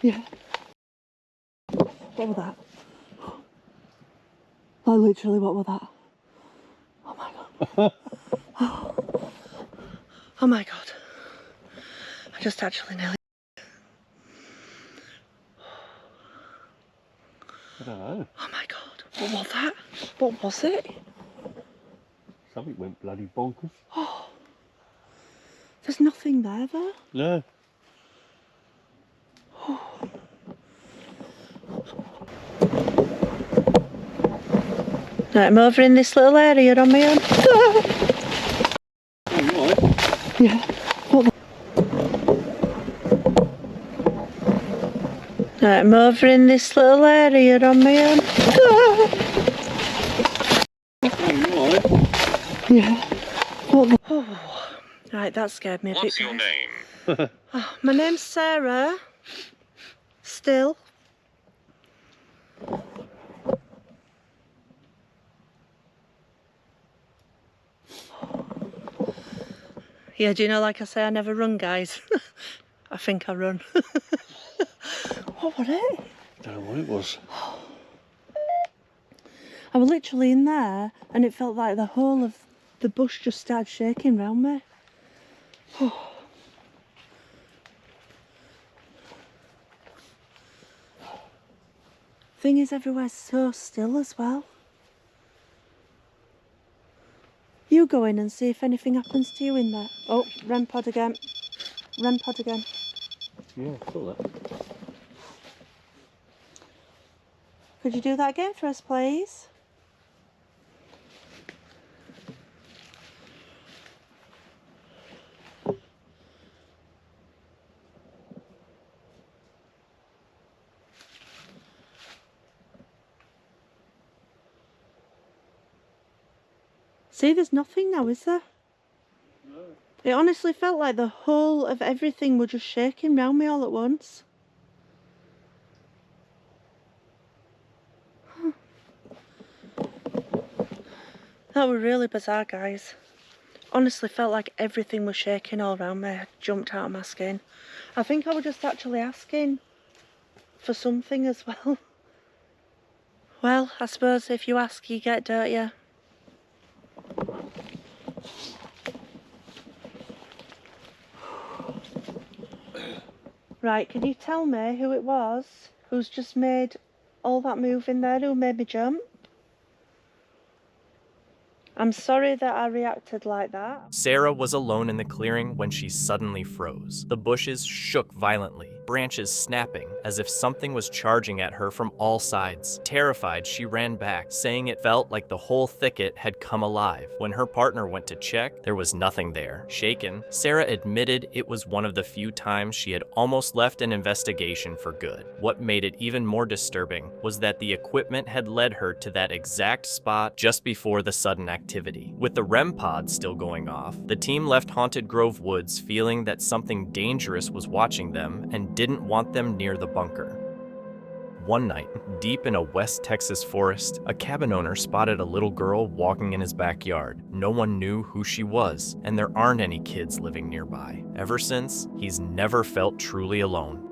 Yeah. What was that? Like, literally, what was that? Oh my god. Oh my god. I just actually nearly... I don't know. Oh my god. What was that? What was it? Something went bloody bonkers. Oh. There's nothing there though. No. Right, I'm over in this little area on my own. Alright. Yeah. Right, I'm over in this little area on my own. Alright. Yeah. Oh. Right, that scared me a bit. What's your name? Oh, my name's Sarah. Still. Yeah, do you know, like I say, I never run, guys. I think I run. What was it? Don't know what it was. I was literally in there and it felt like the whole of the bush just started shaking round me. Thing is, everywhere's so still as well. You go in and see if anything happens to you in there. Oh, REM pod again. REM pod again. Yeah, I saw that. Could you do that again for us, please? See, there's nothing now, is there? No. It honestly felt like the whole of everything were just shaking round me all at once. That were really bizarre, guys. Honestly felt like everything was shaking all around me. I jumped out of my skin. I think I was just actually asking for something as well. Well, I suppose if you ask, you get, don't you? Right, can you tell me who it was who's just made all that move in there, who made me jump? I'm sorry that I reacted like that. Sarah was alone in the clearing when she suddenly froze. The bushes shook violently, branches snapping as if something was charging at her from all sides. Terrified, she ran back, saying it felt like the whole thicket had come alive. When her partner went to check, there was nothing there. Shaken, Sarah admitted it was one of the few times she had almost left an investigation for good. What made it even more disturbing was that the equipment had led her to that exact spot just before the sudden activity. With the REM pod still going off, the team left Haunted Grove Woods feeling that something dangerous was watching them and didn't want them near the bunker. One night, deep in a West Texas forest, a cabin owner spotted a little girl walking in his backyard. No one knew who she was, and there aren't any kids living nearby. Ever since, he's never felt truly alone.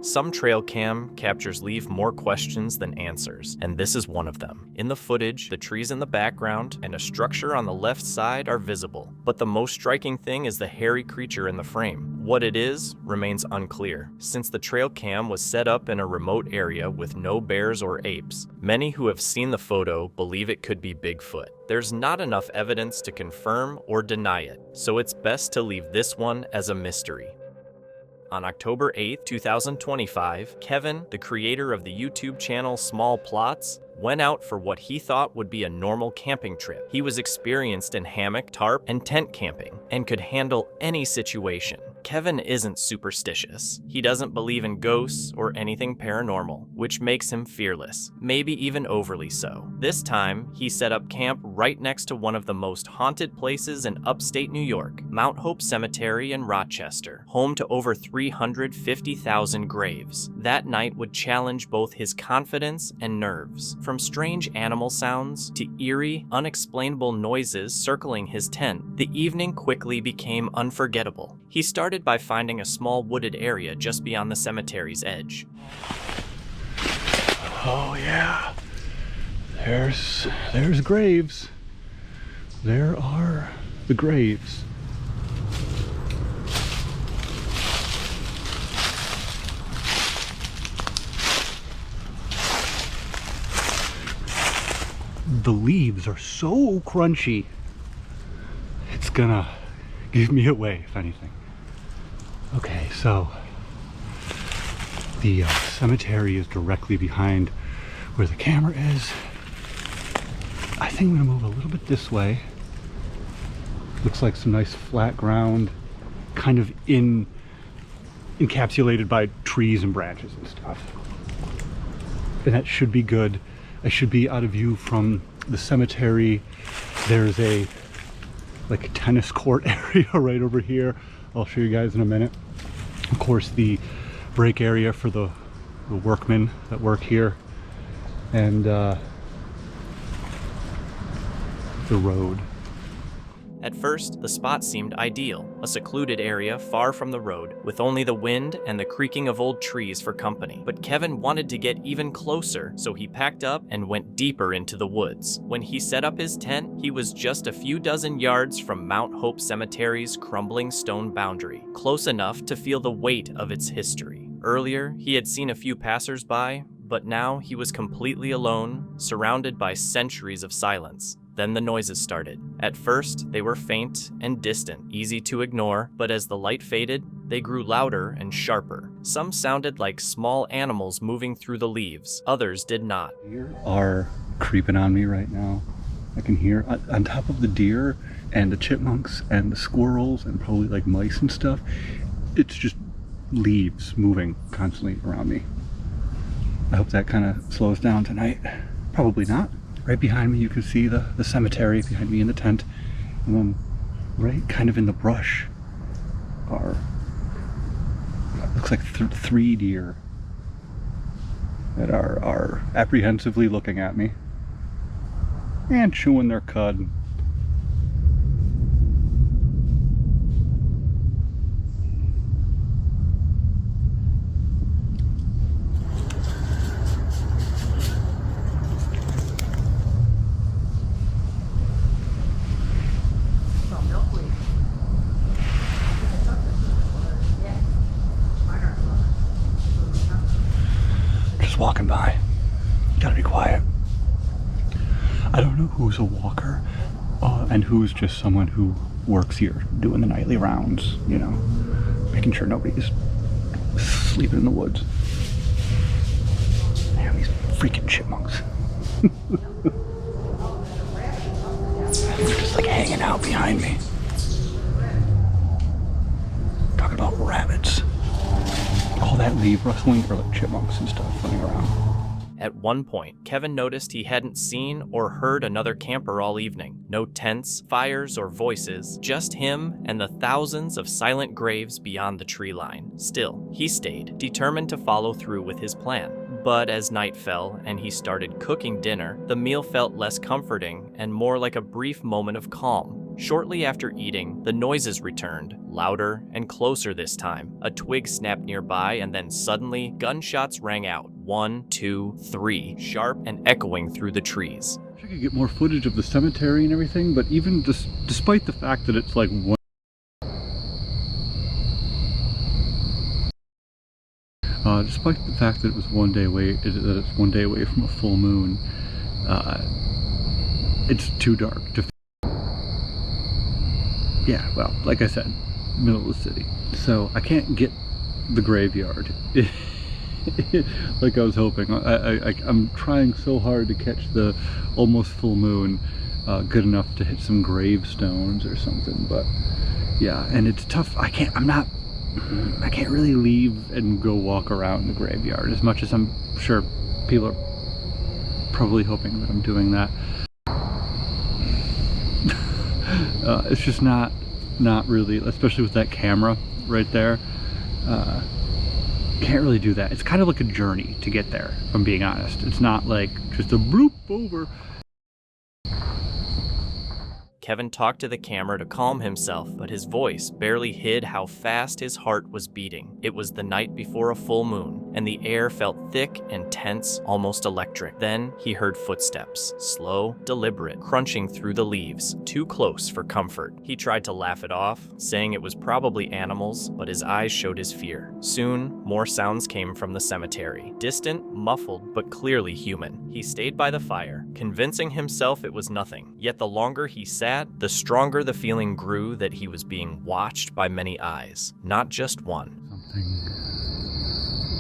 Some trail cam captures leave more questions than answers, and this is one of them. In the footage, the trees in the background and a structure on the left side are visible, but the most striking thing is the hairy creature in the frame. What it is remains unclear. Since the trail cam was set up in a remote area with no bears or apes, many who have seen the photo believe it could be Bigfoot. There's not enough evidence to confirm or deny it, so it's best to leave this one as a mystery. On October 8, 2025, Kevin, the creator of the YouTube channel Small Plots, went out for what he thought would be a normal camping trip. He was experienced in hammock, tarp, and tent camping, and could handle any situation. Kevin isn't superstitious. He doesn't believe in ghosts or anything paranormal, which makes him fearless, maybe even overly so. This time, he set up camp right next to one of the most haunted places in upstate New York, Mount Hope Cemetery in Rochester, home to over 350,000 graves. That night would challenge both his confidence and nerves. From strange animal sounds to eerie, unexplainable noises circling his tent, the evening quickly became unforgettable. He started by finding a small wooded area just beyond the cemetery's edge. Oh yeah, there's graves. There are the graves. The leaves are so crunchy. It's gonna give me away, if anything. Okay, so the cemetery is directly behind where the camera is. I think I'm gonna move a little bit this way. Looks like some nice flat ground, kind of encapsulated by trees and branches and stuff. And that should be good. I should be out of view from the cemetery. There's a tennis court area right over here. I'll show you guys in a minute. Of course, the break area for the workmen that work here, and the road. At first, the spot seemed ideal, a secluded area far from the road, with only the wind and the creaking of old trees for company. But Kevin wanted to get even closer, so he packed up and went deeper into the woods. When he set up his tent, he was just a few dozen yards from Mount Hope Cemetery's crumbling stone boundary, close enough to feel the weight of its history. Earlier, he had seen a few passers-by, but now he was completely alone, surrounded by centuries of silence. Then the noises started. At first, they were faint and distant, easy to ignore, but as the light faded, they grew louder and sharper. Some sounded like small animals moving through the leaves, others did not. Deer are creeping on me right now. I can hear on top of the deer and the chipmunks and the squirrels and probably like mice and stuff. It's just leaves moving constantly around me. I hope that kind of slows down tonight. Probably not. Right behind me you can see the cemetery behind me in the tent, and then right kind of in the brush are, looks like 3 deer that are apprehensively looking at me and chewing their cud. Walking by. Gotta be quiet. I don't know who's a walker and who's just someone who works here doing the nightly rounds, you know, making sure nobody's sleeping in the woods. Damn, these freaking chipmunks. They're just like hanging out behind me. Talking about rabbits. All that leaf rustling are like chipmunks and stuff running around. At one point, Kevin noticed he hadn't seen or heard another camper all evening. No tents, fires, or voices, just him and the thousands of silent graves beyond the tree line. Still, he stayed, determined to follow through with his plan. But as night fell and he started cooking dinner, the meal felt less comforting and more like a brief moment of calm. Shortly after eating, the noises returned, louder and closer this time. A twig snapped nearby, and then suddenly, gunshots rang out. 1, 2, 3, sharp and echoing through the trees. I could get more footage of the cemetery and everything, but even despite the fact that it's like one... despite the fact that it was one day away, that it's 1 day away from a full moon, it's too dark to... Yeah, well, like I said, middle of the city. So I can't get the graveyard like I was hoping. I'm trying so hard to catch the almost full moon good enough to hit some gravestones or something, but yeah, and it's tough. I can't really leave and go walk around the graveyard as much as I'm sure people are probably hoping that I'm doing that. It's just not really, especially with that camera right there. Can't really do that. It's kind of like a journey to get there, if I'm being honest. It's not like just a bloop over. Kevin talked to the camera to calm himself, but his voice barely hid how fast his heart was beating. It was the night before a full moon, and the air felt thick and tense, almost electric. Then he heard footsteps, slow, deliberate, crunching through the leaves, too close for comfort. He tried to laugh it off, saying it was probably animals, but his eyes showed his fear. Soon, more sounds came from the cemetery, distant, muffled, but clearly human. He stayed by the fire, convincing himself it was nothing. Yet the longer he sat, the stronger the feeling grew that he was being watched by many eyes, not just one. Something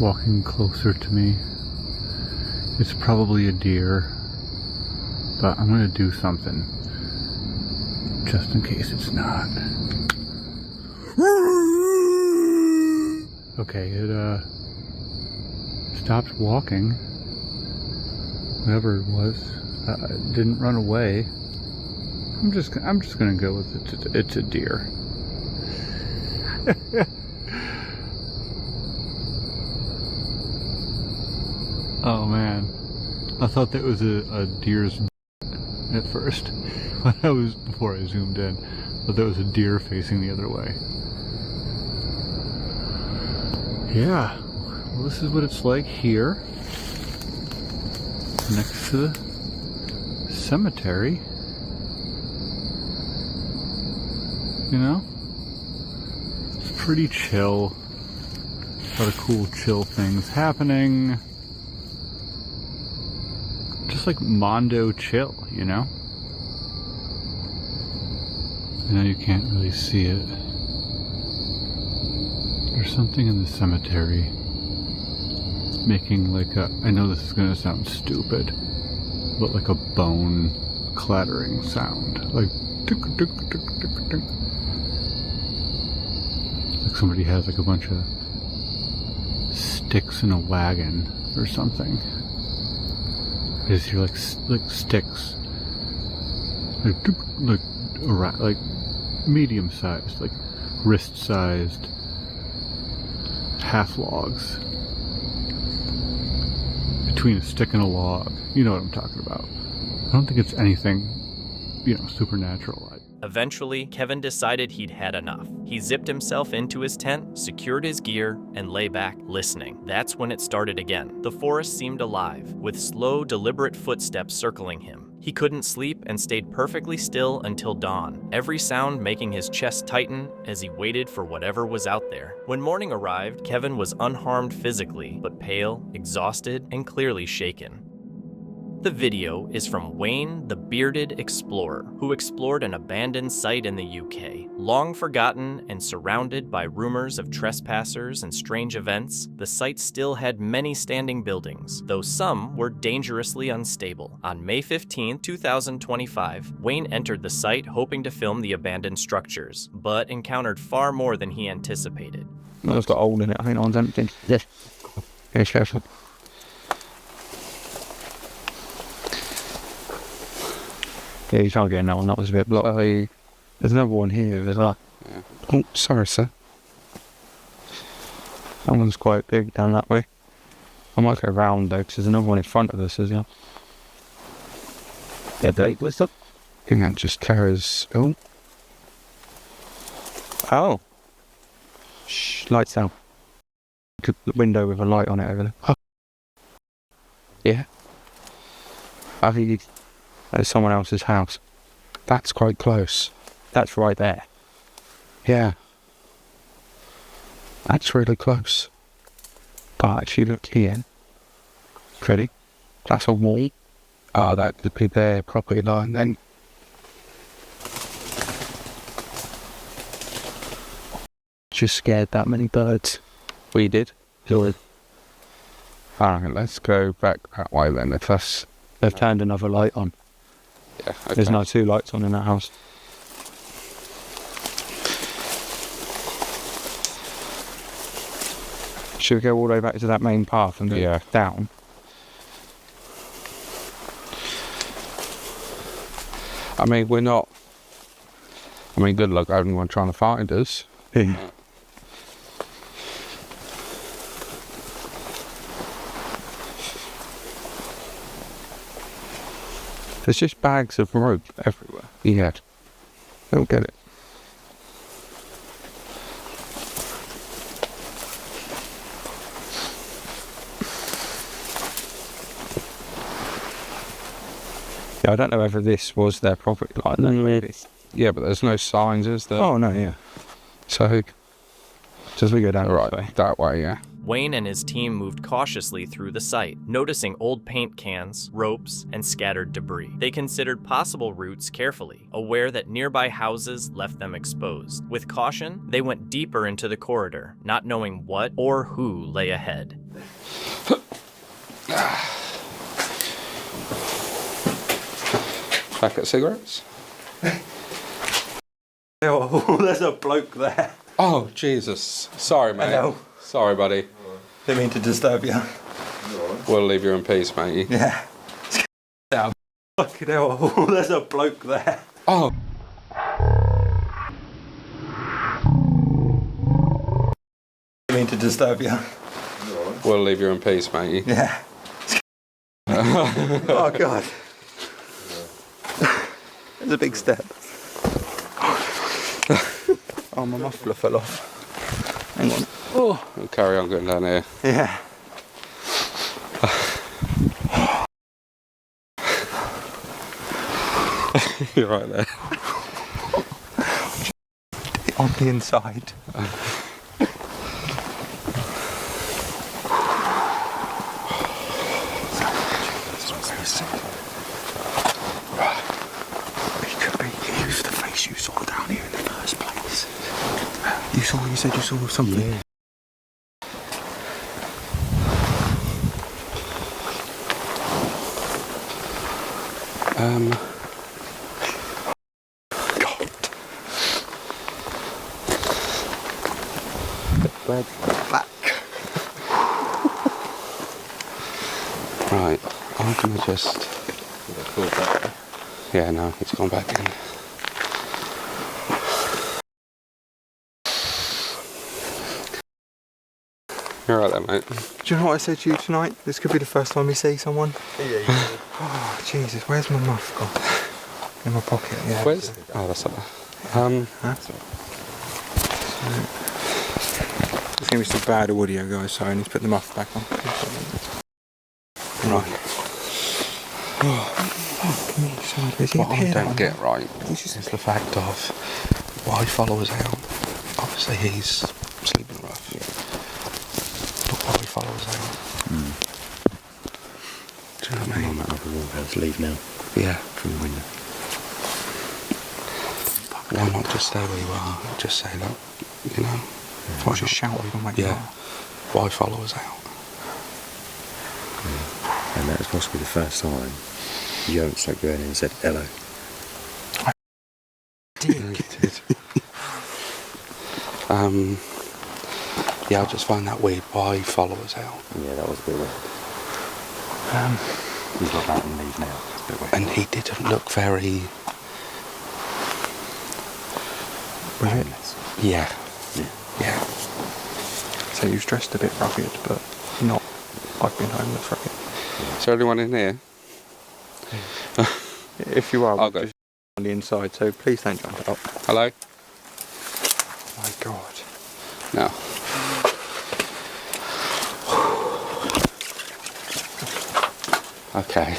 walking closer to me. It's probably a deer, but I'm gonna do something just in case it's not. Okay, it stopped walking, whatever it was. It didn't run away. I'm just gonna go with it. It's a deer. Oh man, I thought that was a deer's at first before I zoomed in, but that was a deer facing the other way. Yeah, well, this is what it's like here, next to the cemetery. You know, it's pretty chill. A lot of cool chill things happening. Just like Mondo chill, you know? I know you can't really see it. There's something in the cemetery making like a, I know this is gonna sound stupid, but like a bone clattering sound. Like tick tick tick tick tick. Like somebody has like a bunch of sticks in a wagon or something. I just hear like sticks, like medium sized, like wrist sized half logs between a stick and a log. You know what I'm talking about. I don't think it's anything, you know, supernatural. Eventually, Kevin decided he'd had enough. He zipped himself into his tent, secured his gear, and lay back, listening. That's when it started again. The forest seemed alive, with slow, deliberate footsteps circling him. He couldn't sleep and stayed perfectly still until dawn, every sound making his chest tighten as he waited for whatever was out there. When morning arrived, Kevin was unharmed physically, but pale, exhausted, and clearly shaken. The video is from Wayne the Bearded Explorer, who explored an abandoned site in the UK. Long forgotten and surrounded by rumors of trespassers and strange events, the site still had many standing buildings, though some were dangerously unstable. On May 15, 2025, Wayne entered the site hoping to film the abandoned structures, but encountered far more than he anticipated. It's got a hole in it. I think one's empty. Yes. Yeah, careful. Yeah, you can't get in that one. That was a bit blocked. There's another one here. There's like. Yeah. Oh, sorry, sir. That one's quite big down that way. I might go round though, because there's another one in front of us as well. Yeah, Dave, what's up? I think that just carries. Oh. Oh. Shh, lights out. The window with a light on it over there. Oh. Yeah. I think it's someone else's house. That's quite close. That's right there. Yeah. That's really close. But if you look here, Freddy, that's a wall. Oh, that could be their property line then. Just scared that many birds. We did. Alright, let's go back that way then. If that's... They've turned another light on. Yeah, okay. There's now 2 lights on in that house. Should we go all the way back to that main path and go down? I mean, we're not... I mean, good luck anyone trying to find us. Yeah. There's just bags of rope everywhere. Yeah. Don't get it. Yeah, I don't know whether this was their property line. Really. Yeah, but there's no signs, is there? Oh, no, yeah. So, just we go down right, that way, yeah. Wayne and his team moved cautiously through the site, noticing old paint cans, ropes, and scattered debris. They considered possible routes carefully, aware that nearby houses left them exposed. With caution, they went deeper into the corridor, not knowing what or who lay ahead. Packet of cigarettes? Oh, there's a bloke there. Oh, Jesus. Sorry, mate. Hello. Sorry, buddy. Didn't mean to disturb you. We'll leave you in peace, mate. Yeah. Fucking hell, oh, there's a bloke there. Oh. Didn't mean to disturb you. We'll leave you in peace, mate. Yeah. Oh, God. There's a big step. Oh, my muffler fell off. Hang on. Oh. We'll carry on going down here. Yeah. You're right there. On the inside. You saw down here in the first place. You said you saw something. Yeah. God. Back. Right, I'm gonna just... Yeah, no, it's gone back in. You're right there, mate. Do you know what I said to you tonight? This could be the first time we see someone. Yeah. Oh, Jesus, where's my muff gone? In my pocket, yeah. Where's... Oh, that's up there. It's going to be some bad audio, guys, so I need to put the muff back on. Right. Fuck me, sideways. What I don't get right is the fact of why follow us out. Obviously he's sleeping rough. Yeah. But why follow us out? Do you know what I mean? probably won't be able to leave now. Yeah. From the window. Why not just stay where you are? Just say, look, you know. Why just shout? We don't make Yeah. Why follow us out? And that was possibly the first time you haven't stuck your head in and said hello. Yeah, I just find that weird. Why follow us out? Yeah, that was a bit weird. He's got that and leave now. It's a bit weird. And he didn't look very... Homeless. Yeah. Yeah. So he was dressed a bit rugged, but not. I've been homeless rugged. Is there anyone in here? If you are, I'll go. just on the inside, so please don't jump out. Hello? Oh my God. No. Okay.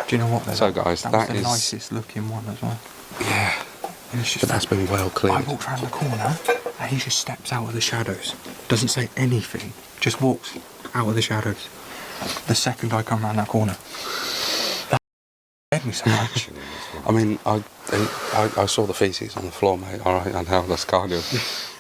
Do you know what? So guys, that was that the is... nicest looking one as well. Yeah. And it's just But that's been well cleared. I walked around the corner and he just steps out of the shadows. Doesn't say anything. Just walks out of the shadows. The second I come around that corner. That scared me so much. I mean, I saw the feces on the floor, mate. All right, I know, that's kind of...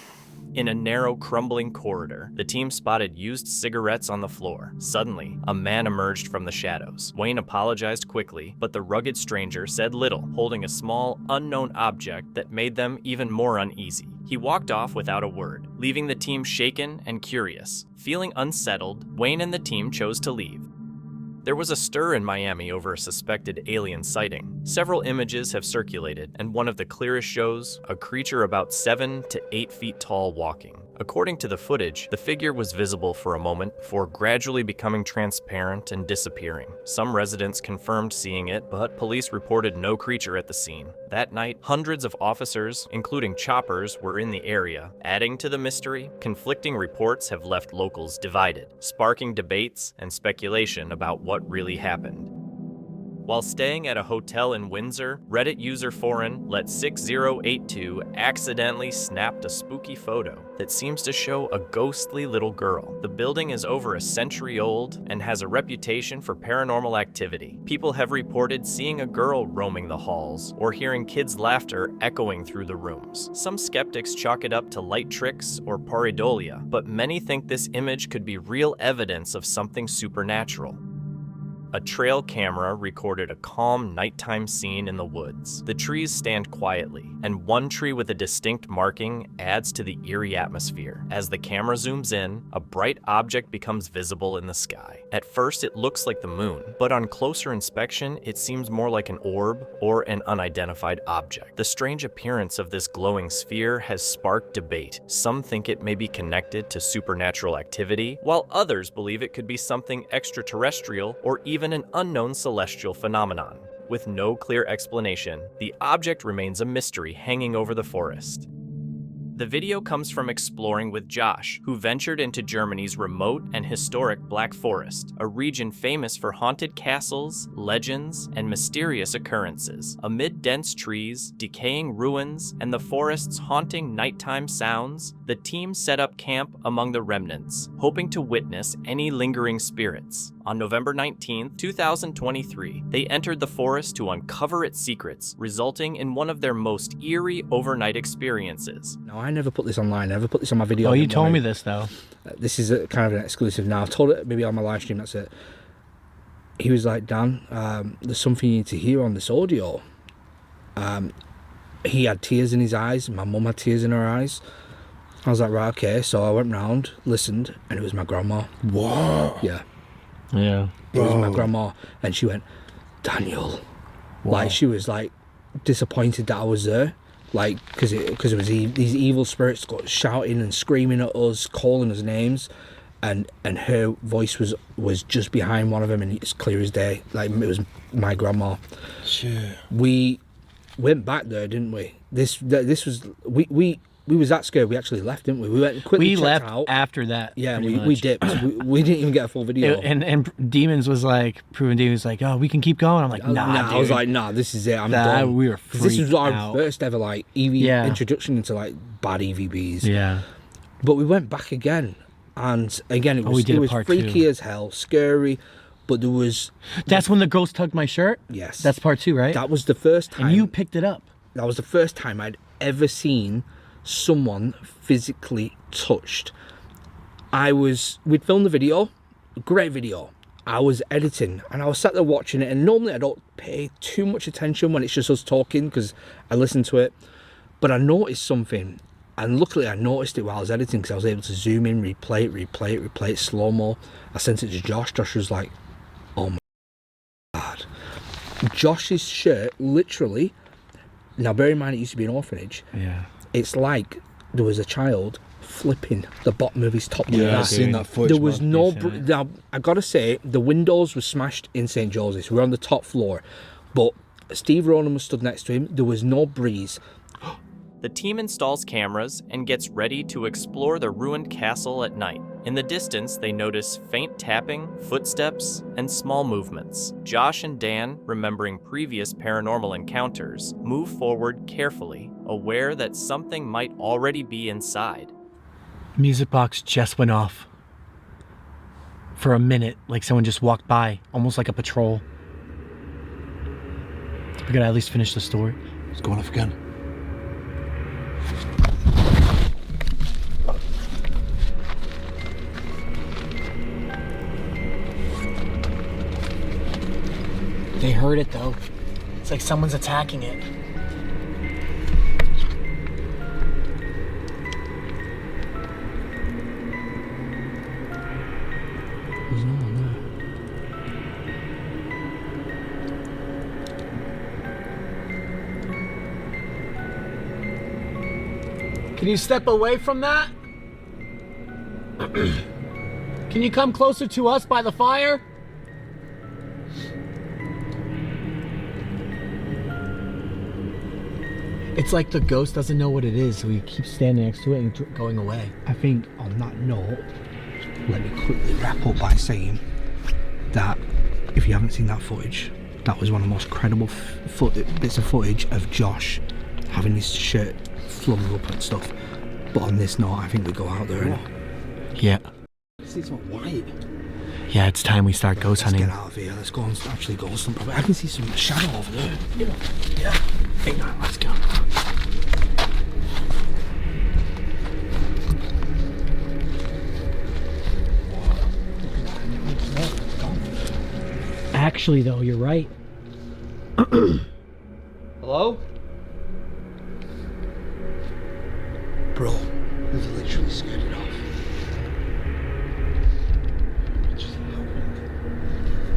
In a narrow, crumbling corridor, the team spotted used cigarettes on the floor. Suddenly, a man emerged from the shadows. Wayne apologized quickly, but the rugged stranger said little, holding a small, unknown object that made them even more uneasy. He walked off without a word, leaving the team shaken and curious. Feeling unsettled, Wayne and the team chose to leave. There was a stir in Miami over a suspected alien sighting. Several images have circulated, and one of the clearest shows a creature about 7 to 8 feet tall walking. According to the footage, the figure was visible for a moment before gradually becoming transparent and disappearing. Some residents confirmed seeing it, but police reported no creature at the scene. That night, hundreds of officers, including choppers, were in the area. Adding to the mystery, conflicting reports have left locals divided, sparking debates and speculation about what really happened. While staying at a hotel in Windsor, Reddit user Foreign let 6082 accidentally snapped a spooky photo that seems to show a ghostly little girl. The building is over a century old and has a reputation for paranormal activity. People have reported seeing a girl roaming the halls or hearing kids' laughter echoing through the rooms. Some skeptics chalk it up to light tricks or pareidolia, but many think this image could be real evidence of something supernatural. A trail camera recorded a calm nighttime scene in the woods. The trees stand quietly, and one tree with a distinct marking adds to the eerie atmosphere. As the camera zooms in, a bright object becomes visible in the sky. At first, it looks like the moon, but on closer inspection, it seems more like an orb or an unidentified object. The strange appearance of this glowing sphere has sparked debate. Some think it may be connected to supernatural activity, while others believe it could be something extraterrestrial or even an unknown celestial phenomenon. With no clear explanation, the object remains a mystery hanging over the forest. The video comes from Exploring with Josh, who ventured into Germany's remote and historic Black Forest, a region famous for haunted castles, legends, and mysterious occurrences. Amid dense trees, decaying ruins, and the forest's haunting nighttime sounds, the team set up camp among the remnants, hoping to witness any lingering spirits. On November 19, 2023, they entered the forest to uncover its secrets, resulting in one of their most eerie overnight experiences. No, I never put this online. I never put this on my video. Oh, you told me this, though. This is kind of an exclusive now. I've told it maybe on my live stream, that's it. He was like, Dan, there's something you need to hear on this audio. He had tears in his eyes. My mum had tears in her eyes. I was like, right, okay. So I went round, listened, and it was my grandma. Whoa. Yeah. Yeah. It was my grandma, and she went, Daniel. Wow. Like, she was like disappointed that I was there, like, because it was these evil spirits got shouting and screaming at us, calling us names, and her voice was just behind one of them, and it's clear as day, like it was my grandma. Sure. We went back there, didn't we? This was we was that scared. We actually left, didn't we? We went quickly. We left out. after that. Yeah, we dipped. we didn't even get a full video. And Demons was like, Proven Demons was like, oh, we can keep going. I'm like, nah, dude. I was like, nah, this is it. I'm done. We were freaked This was our out. first ever like EV introduction into like bad EVBs. Yeah. But we went back again, And again, it was, we did it a was part freaky 2. as hell, scary, but there was... That's when the ghost tugged my shirt? Yes. That's part 2, right? That was the first time... And you picked it up. That was the first time I'd ever seen someone physically touched. We'd filmed the video, great video. I was editing and I was sat there watching it, and normally I don't pay too much attention when it's just us talking because I listen to it. But I noticed something, and luckily I noticed it while I was editing because I was able to zoom in, replay it slow-mo. I sent it to Josh. Josh was like, oh my God. Josh's shirt, literally, now bear in mind it used to be an orphanage. Yeah. It's like there was a child flipping the bottom of his top. Yeah, I've seen that footage. There was no... Now, I gotta say, the windows were smashed in St. Joseph's. We're on the top floor. But Steve Ronan was stood next to him. There was no breeze. The team installs cameras and gets ready to explore the ruined castle at night. In the distance, they notice faint tapping, footsteps, and small movements. Josh and Dan, remembering previous paranormal encounters, move forward carefully, aware that something might already be inside. Music box just went off. For a minute, like someone just walked by, almost like a patrol. We gotta at least finish the story. It's going off again. They heard it though. It's like someone's attacking it. There's no one there. Can you step away from that? Can you come closer to us by the fire? It's like the ghost doesn't know what it is, so he keeps standing next to it and going away. I think on that note, let me quickly wrap up by saying that if you haven't seen that footage, that was one of the most credible bits of footage of Josh having his shirt flung up and stuff. But on this note, I think we go out there and... Yeah. See, it's not white. Yeah, it's time we start ghost hunting. Let's get out of here. Let's go and actually ghost hunt. I can see some shadow over there. Yeah. Hang on, let's go. Actually, though, you're right. Hello? Bro, we've literally scared it off.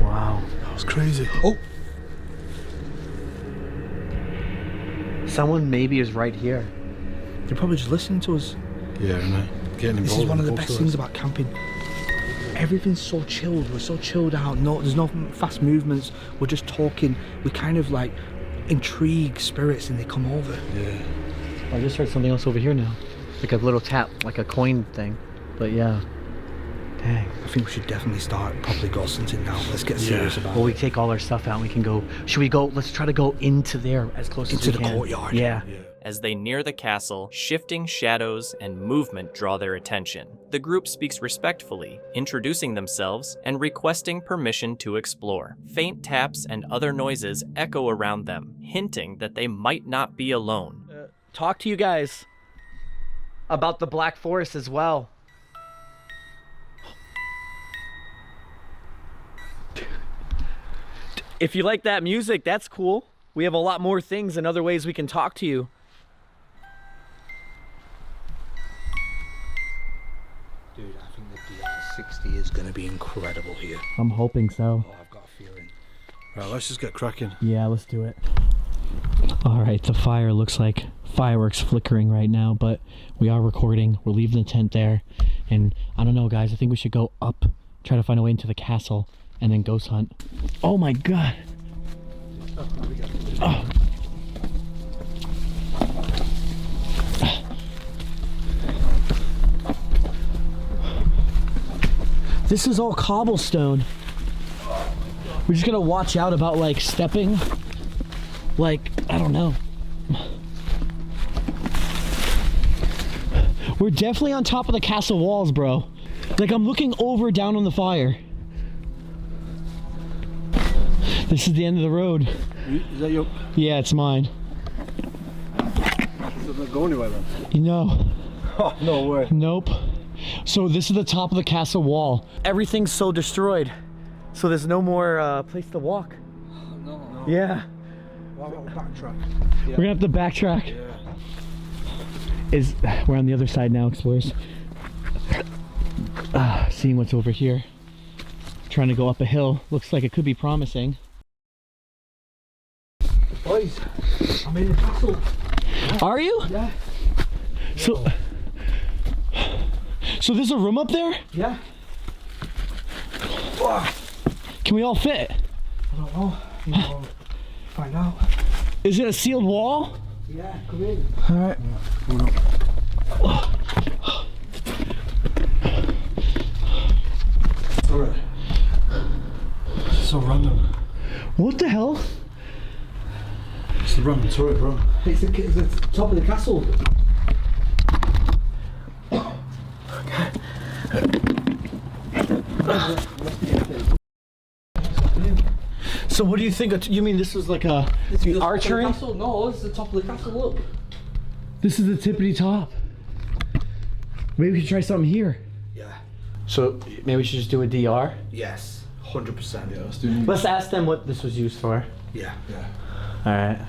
Wow. That was crazy. Oh! Someone maybe is right here. They're probably just listening to us. Yeah, I know. Getting involved. This is one of the best things about camping. Everything's so chilled. We're so chilled out. No, there's no fast movements. We're just talking. We kind of like intrigue spirits and they come over. Yeah. I just heard something else over here now. Like a little tap, like a coin thing. But yeah. Dang. I think we should definitely start properly ghost hunting now. Let's get serious about Well, it. we take all our stuff out and we can go. Should we go? Let's try to go into there as close as we can. Into the courtyard. Yeah. As they near the castle, shifting shadows and movement draw their attention. The group speaks respectfully, introducing themselves and requesting permission to explore. Faint taps and other noises echo around them, hinting that they might not be alone. Talk to you guys about the Black Forest as well. If you like that music, that's cool. We have a lot more things and other ways we can talk to you. Dude, I think the DR60 is going to be incredible here. I'm hoping so. Oh, I've got a feeling. Right, let's just get cracking. Yeah, let's do it. All right, the fire looks like fireworks flickering right now, but we are recording. We're leaving the tent there. And I don't know, guys, I think we should go up, try to find a way into the castle, and then ghost hunt. Oh my God. Oh. This is all cobblestone. We're just gonna watch out about like stepping. Like, I don't know. We're definitely on top of the castle walls, bro. Like I'm looking over down on the fire. This is the end of the road. Is that your... Yeah, it's mine. Does it go anywhere then? You know. Oh, no way. Nope. So this is the top of the castle wall. Everything's so destroyed. So there's no more place to walk. Oh, no. Yeah. Why don't we backtrack? We're gonna have to backtrack. Yeah. We're on the other side now, explorers. Seeing what's over here. Trying to go up a hill. Looks like it could be promising. Boys, I'm in the castle. Are you? Yeah. So there's a room up there? Yeah. Can we all fit? I don't know. You know, find out. Is it a sealed wall? Yeah, come in. Alright. Alright. So random. What the hell? It's the random turret, bro. It's the top of the castle. So what do you think? You mean this is like a archery? No, this is the top of the castle, look. This is the tippity top. Maybe we should try something here. Yeah. So maybe we should just do a DR? Yes, 100%. Yeah, let's do. Let's ask them what this was used for. Yeah. Yeah. Alright.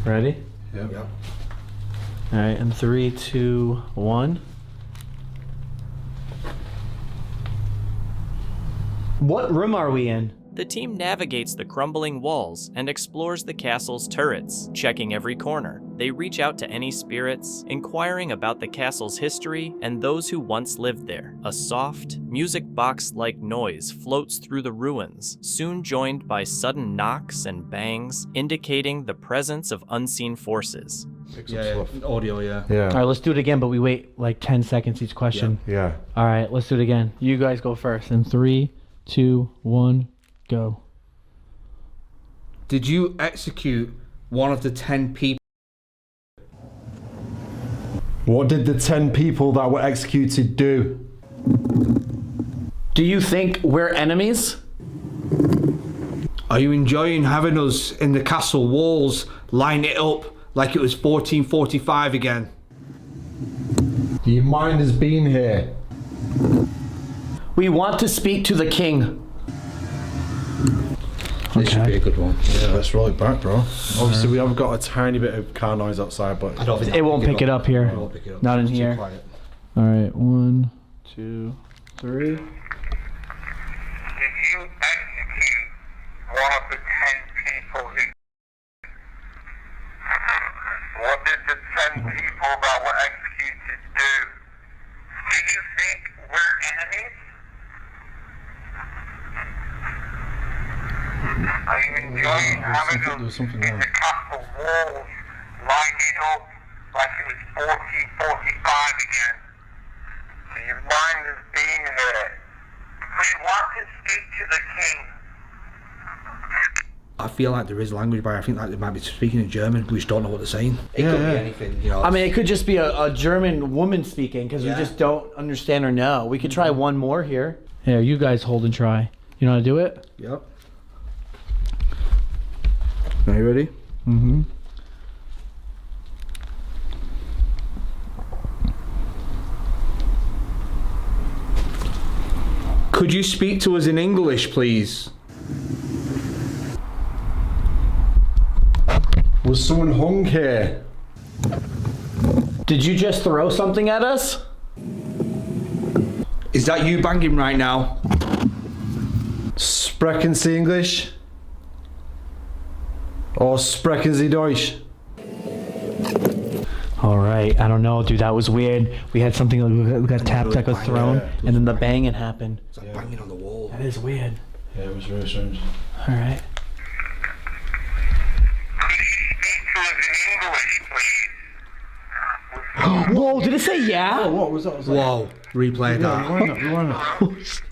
Ready? Yep. Alright, in 3, 2, 1. What room are we in? The team navigates the crumbling walls and explores the castle's turrets, checking every corner. They reach out to any spirits, inquiring about the castle's history and those who once lived there. A soft, music box-like noise floats through the ruins, soon joined by sudden knocks and bangs, indicating the presence of unseen forces. Yeah, audio, yeah. Alright, let's do it again, but we wait like 10 seconds each question. Yeah. Alright, let's do it again. You guys go first. In 3, 2, 1, go. Did you execute one of the 10 people? What did the 10 people that were executed do? Do you think we're enemies? Are you enjoying having us in the castle walls, line it up like it was 1445 again? Do you mind us being here? We want to speak to the king. This should be a good one. Yeah, let's roll it back, bro. Obviously, we have got a tiny bit of car noise outside, but I don't think it won't pick it up here. Not in here. quiet. All right, 1, 2, 3. Did you execute one of the 10 people who... What did the 10 people that were executed do? Do you think we're enemies? Are you enjoying having us in the castle walls, lining up like it was 1445 again? Do you mind us being here? We want to speak to the king. I feel like there is language barrier. I think like they might be speaking in German. We just don't know what they're saying. It could be anything, you know. I mean, it could just be a German woman speaking because we just don't understand or know. We could try one more here. Here, you guys hold and try. You know how to do it? Yep. Are you ready? Mm-hmm. Could you speak to us in English, please? Was someone hung here? Did you just throw something at us? Is that you banging right now? Sprechen Sie English? Or sprechen Sie Deutsch? All right, I don't know, dude. That was weird. We had something like we got tapped, like was thrown, and then the banging happened. It's like banging on the wall. That is weird. Yeah, it was very strange. All right. Could you speak to us in English, please? Whoa, did it say yeah? Oh, what was that? Whoa, replay that. Rewind that. Could you speak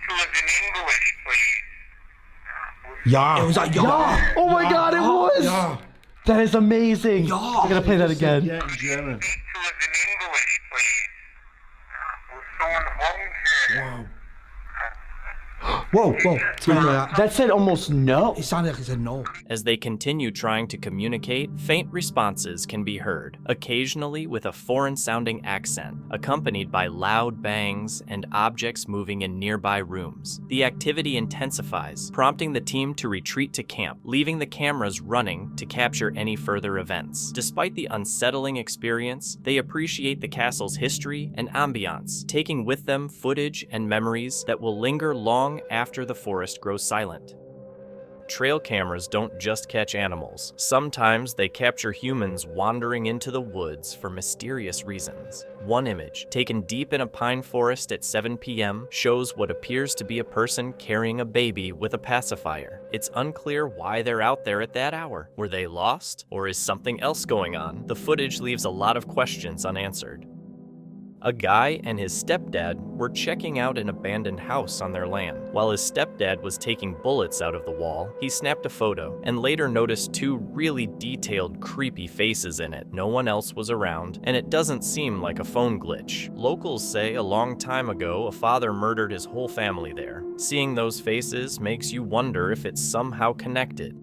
to us in English, please? Yeah. It was like, yeah. Oh my god, it was! Yeah. That is amazing. Yeah. I'm gonna play that again. Yeah, in German. Speak to us in English, please. We're so involved here. Whoa, whoa. Sounded like That said almost no. It sounded like it said no. As they continue trying to communicate, faint responses can be heard, occasionally with a foreign-sounding accent, accompanied by loud bangs and objects moving in nearby rooms. The activity intensifies, prompting the team to retreat to camp, leaving the cameras running to capture any further events. Despite the unsettling experience, they appreciate the castle's history and ambiance, taking with them footage and memories that will linger long after the forest grows silent. Trail cameras don't just catch animals. Sometimes they capture humans wandering into the woods for mysterious reasons. One image, taken deep in a pine forest at 7 p.m., shows what appears to be a person carrying a baby with a pacifier. It's unclear why they're out there at that hour. Were they lost? Or is something else going on? The footage leaves a lot of questions unanswered. A guy and his stepdad were checking out an abandoned house on their land. While his stepdad was taking bullets out of the wall, he snapped a photo and later noticed two really detailed, creepy faces in it. No one else was around, and it doesn't seem like a phone glitch. Locals say a long time ago, a father murdered his whole family there. Seeing those faces makes you wonder if it's somehow connected.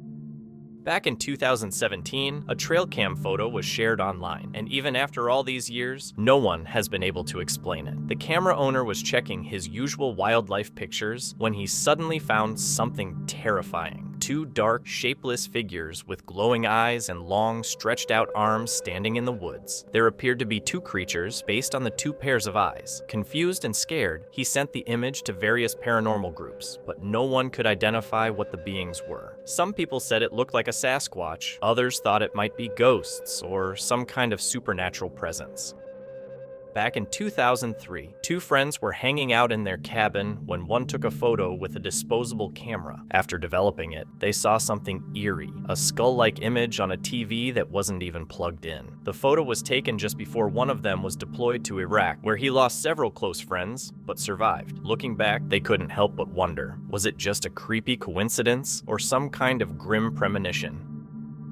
Back in 2017, a trail cam photo was shared online, and even after all these years, no one has been able to explain it. The camera owner was checking his usual wildlife pictures when he suddenly found something terrifying. Two dark, shapeless figures with glowing eyes and long, stretched-out arms standing in the woods. There appeared to be two creatures based on the two pairs of eyes. Confused and scared, he sent the image to various paranormal groups, but no one could identify what the beings were. Some people said it looked like a Sasquatch, others thought it might be ghosts or some kind of supernatural presence. Back in 2003, two friends were hanging out in their cabin when one took a photo with a disposable camera. After developing it, they saw something eerie, a skull-like image on a TV that wasn't even plugged in. The photo was taken just before one of them was deployed to Iraq, where he lost several close friends, but survived. Looking back, they couldn't help but wonder, was it just a creepy coincidence or some kind of grim premonition?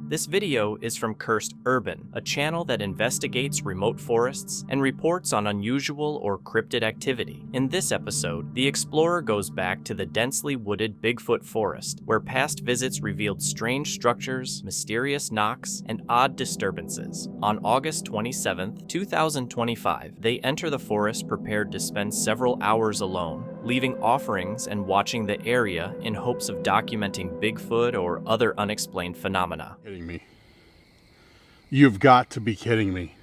This video is from Cursed Urban, a channel that investigates remote forests and reports on unusual or cryptid activity. In this episode, the explorer goes back to the densely wooded Bigfoot forest, where past visits revealed strange structures, mysterious knocks, and odd disturbances. On August 27, 2025, they enter the forest prepared to spend several hours alone, leaving offerings and watching the area in hopes of documenting Bigfoot or other unexplained phenomena. Kidding me. You've got to be kidding me.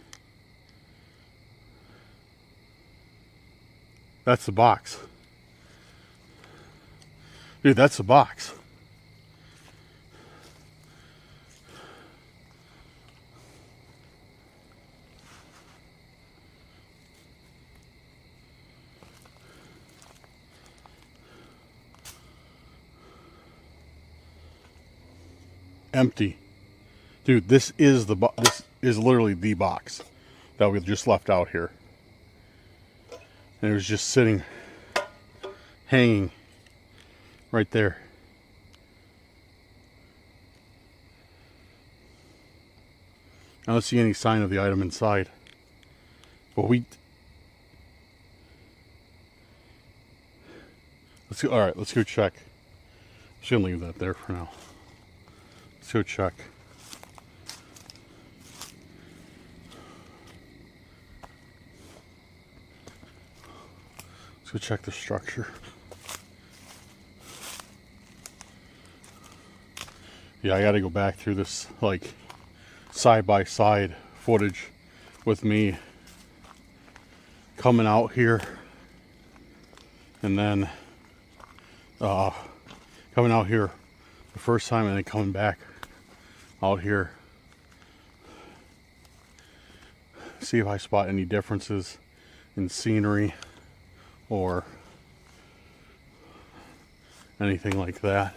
That's the box. Dude, that's the box. Empty. Dude, this is this is literally the box that we just left out here. And it was just sitting, hanging right there. I don't see any sign of the item inside. But let's go. All right, let's go check. I'm just gonna leave that there for now. Let's go check. Let's go check the structure. Yeah, I gotta go back through this like side-by-side footage with me coming out here and then coming out here the first time and then coming back out here. See if I spot any differences in scenery or anything like that.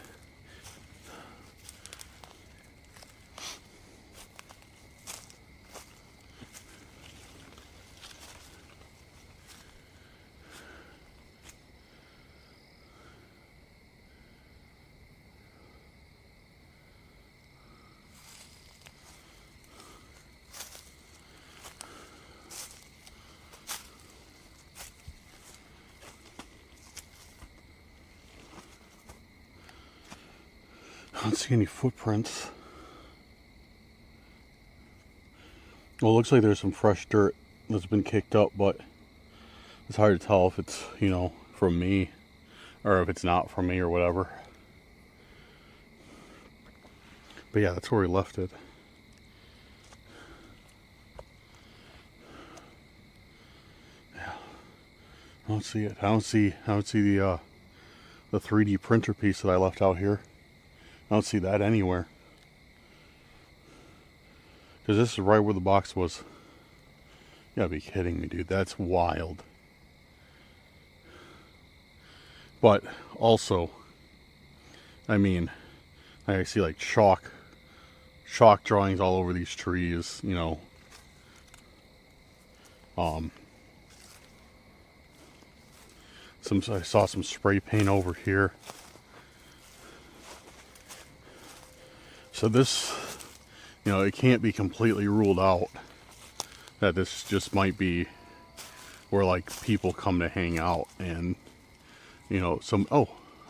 I don't see any footprints. Well, it looks like there's some fresh dirt that's been kicked up, but it's hard to tell if it's, you know, from me or if it's not from me or whatever. But yeah, that's where we left it. Yeah, I don't see it. I don't see the 3D printer piece that I left out here. I don't see that anywhere. Because this is right where the box was. You gotta be kidding me, dude. That's wild. But also, I mean, I see like chalk drawings all over these trees, you know. I saw some spray paint over here. So this, you know, it can't be completely ruled out that this just might be where like people come to hang out and, you know,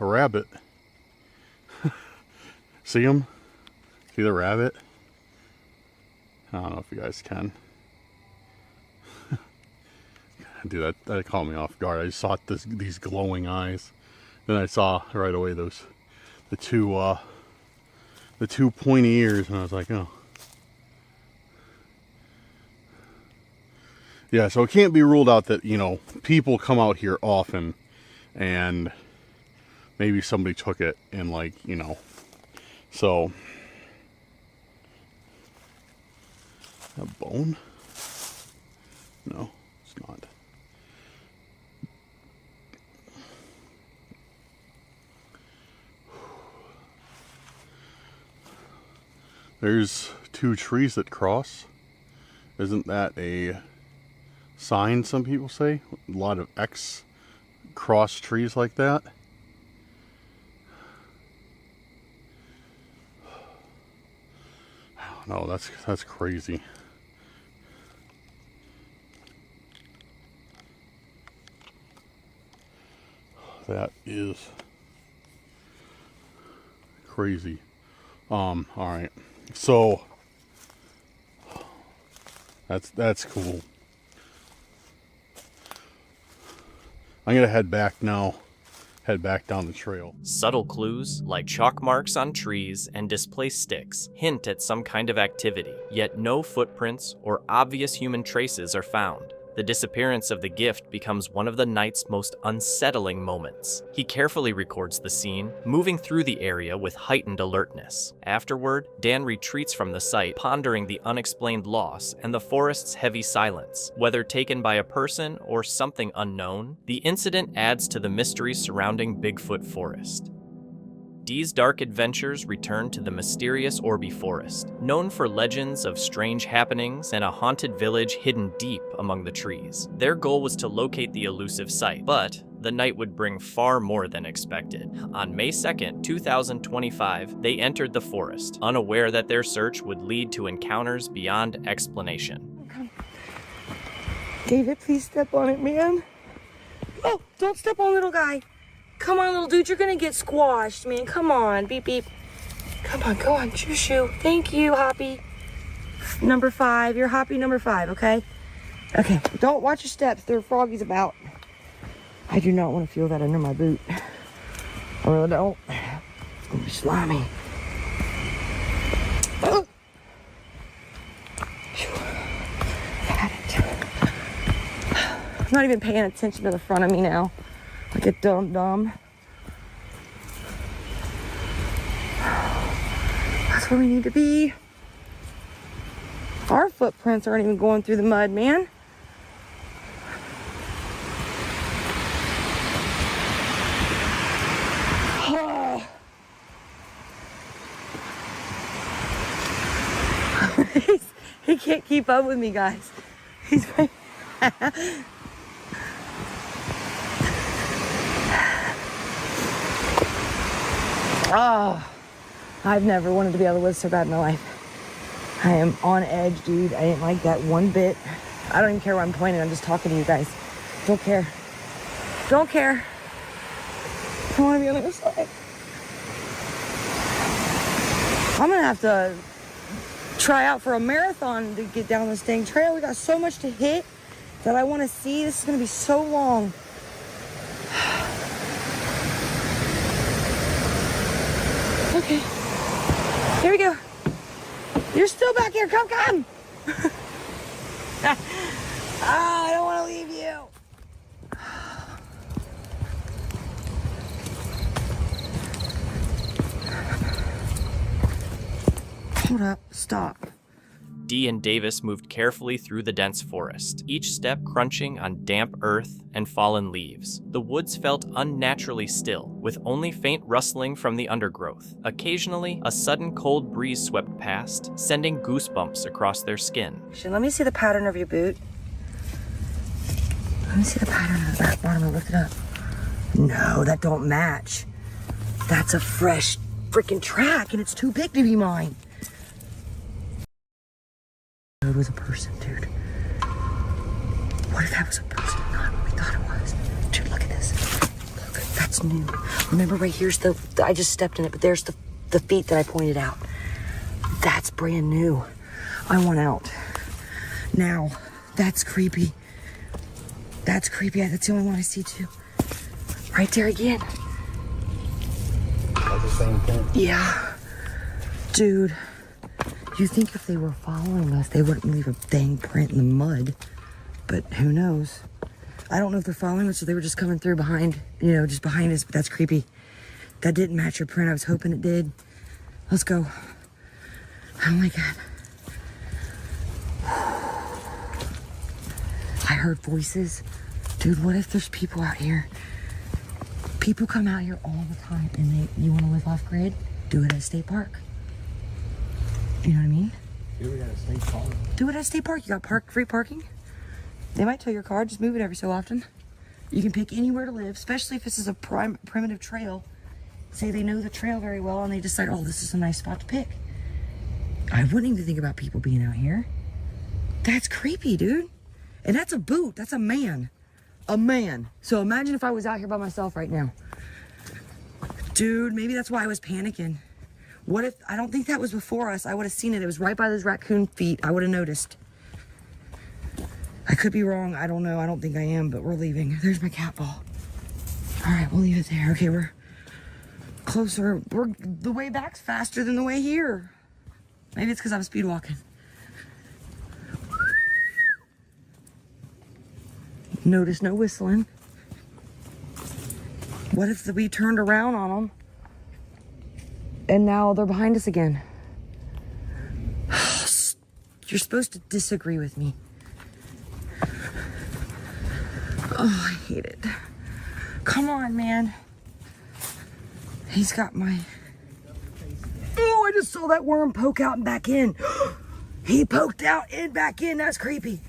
a rabbit. See him? See the rabbit? I don't know if you guys can. Dude, that caught me off guard. I just saw these glowing eyes. Then I saw right away the two pointy ears, and I was like, oh. Yeah, so it can't be ruled out that, you know, people come out here often and maybe somebody took it and, like, you know, so. A bone? No, it's not. There's two trees that cross. Isn't that a sign, some people say? A lot of X cross trees like that. No, that's crazy. That is crazy. All right. So that's cool. I'm gonna head back now. Head back down the trail. Subtle clues, like chalk marks on trees and displaced sticks, hint at some kind of activity, yet no footprints or obvious human traces are found. The disappearance of the gift becomes one of the night's most unsettling moments. He carefully records the scene, moving through the area with heightened alertness. Afterward, Dan retreats from the site, pondering the unexplained loss and the forest's heavy silence. Whether taken by a person or something unknown, the incident adds to the mystery surrounding Bigfoot Forest. Dee's dark adventures return to the mysterious Orbed Forest, known for legends of strange happenings and a haunted village hidden deep among the trees. Their goal was to locate the elusive site, but the night would bring far more than expected. On May 2nd, 2025, they entered the forest, unaware that their search would lead to encounters beyond explanation. David, please step on it, man. Oh, don't step on little guy. Come on, little dude, you're gonna get squashed, man. Come on, beep, beep. Come on, go on, shoo, shoo. Thank you, Hoppy. Number 5, you're Hoppy number 5, okay? Okay, don't watch your steps, there are froggies about. I do not want to feel that under my boot. I really don't. It's gonna be slimy. Oh. Got it. I'm not even paying attention to the front of me now. Like a dumb. That's where we need to be. Our footprints aren't even going through the mud, man. Oh. He can't keep up with me, guys. He's oh, I've never wanted to be out of the woods so bad in my life. I am on edge, dude. I didn't like that one bit. I don't even care where I'm pointing. I'm just talking to you guys. Don't care. Don't care. I want to be on the other side. I'm gonna have to try out for a marathon to get down this dang trail. We got so much to hit that I want to see. This is gonna be so long. Okay, here we go. You're still back here. Come. I don't want to leave you. Hold up, stop. Dee and Davis moved carefully through the dense forest, each step crunching on damp earth and fallen leaves. The woods felt unnaturally still, with only faint rustling from the undergrowth. Occasionally, a sudden cold breeze swept past, sending goosebumps across their skin. Let me see the pattern of your boot. Let me see the pattern of the back bottom. I looked it up. No, that don't match. That's a fresh freaking track, and it's too big to be mine. It was a person, dude. What if that was a person? Not what we thought it was. Dude, look at this. Look, that's new. Remember right here's the I just stepped in it, but there's the feet that I pointed out. That's brand new. I want out. Now, that's creepy. That's creepy. That's the only one I see too. Right there again. That's the same thing. Yeah. Dude. You think if they were following us, they wouldn't leave a dang print in the mud. But who knows? I don't know if they're following us or they were just coming through behind, just behind us, but that's creepy. That didn't match your print. I was hoping it did. Let's go. Oh my God. I heard voices. Dude, what if there's people out here? People come out here all the time and you want to live off grid? Do it at a state park. You know what I mean? Do it at a state park. Do it at a state park. You got free parking. They might tow your car. Just move it every so often. You can pick anywhere to live, especially if this is a primitive trail. Say they know the trail very well and they decide, oh, this is a nice spot to pick. I wouldn't even think about people being out here. That's creepy, dude. And that's a boot. That's a man. A man. So imagine if I was out here by myself right now. Dude, maybe that's why I was panicking. What if, I don't think that was before us. I would have seen it. It was right by those raccoon feet. I would have noticed. I could be wrong. I don't know. I don't think I am, but we're leaving. There's my cat ball. All right, we'll leave it there. Okay, we're closer. The way back's faster than the way here. Maybe it's because I'm speed walking. Notice no whistling. What if we turned around on them? And now they're behind us again. You're supposed to disagree with me. Oh, I hate it. Come on, man. He's got my... Oh, I just saw that worm poke out and back in. He poked out and back in. That's creepy.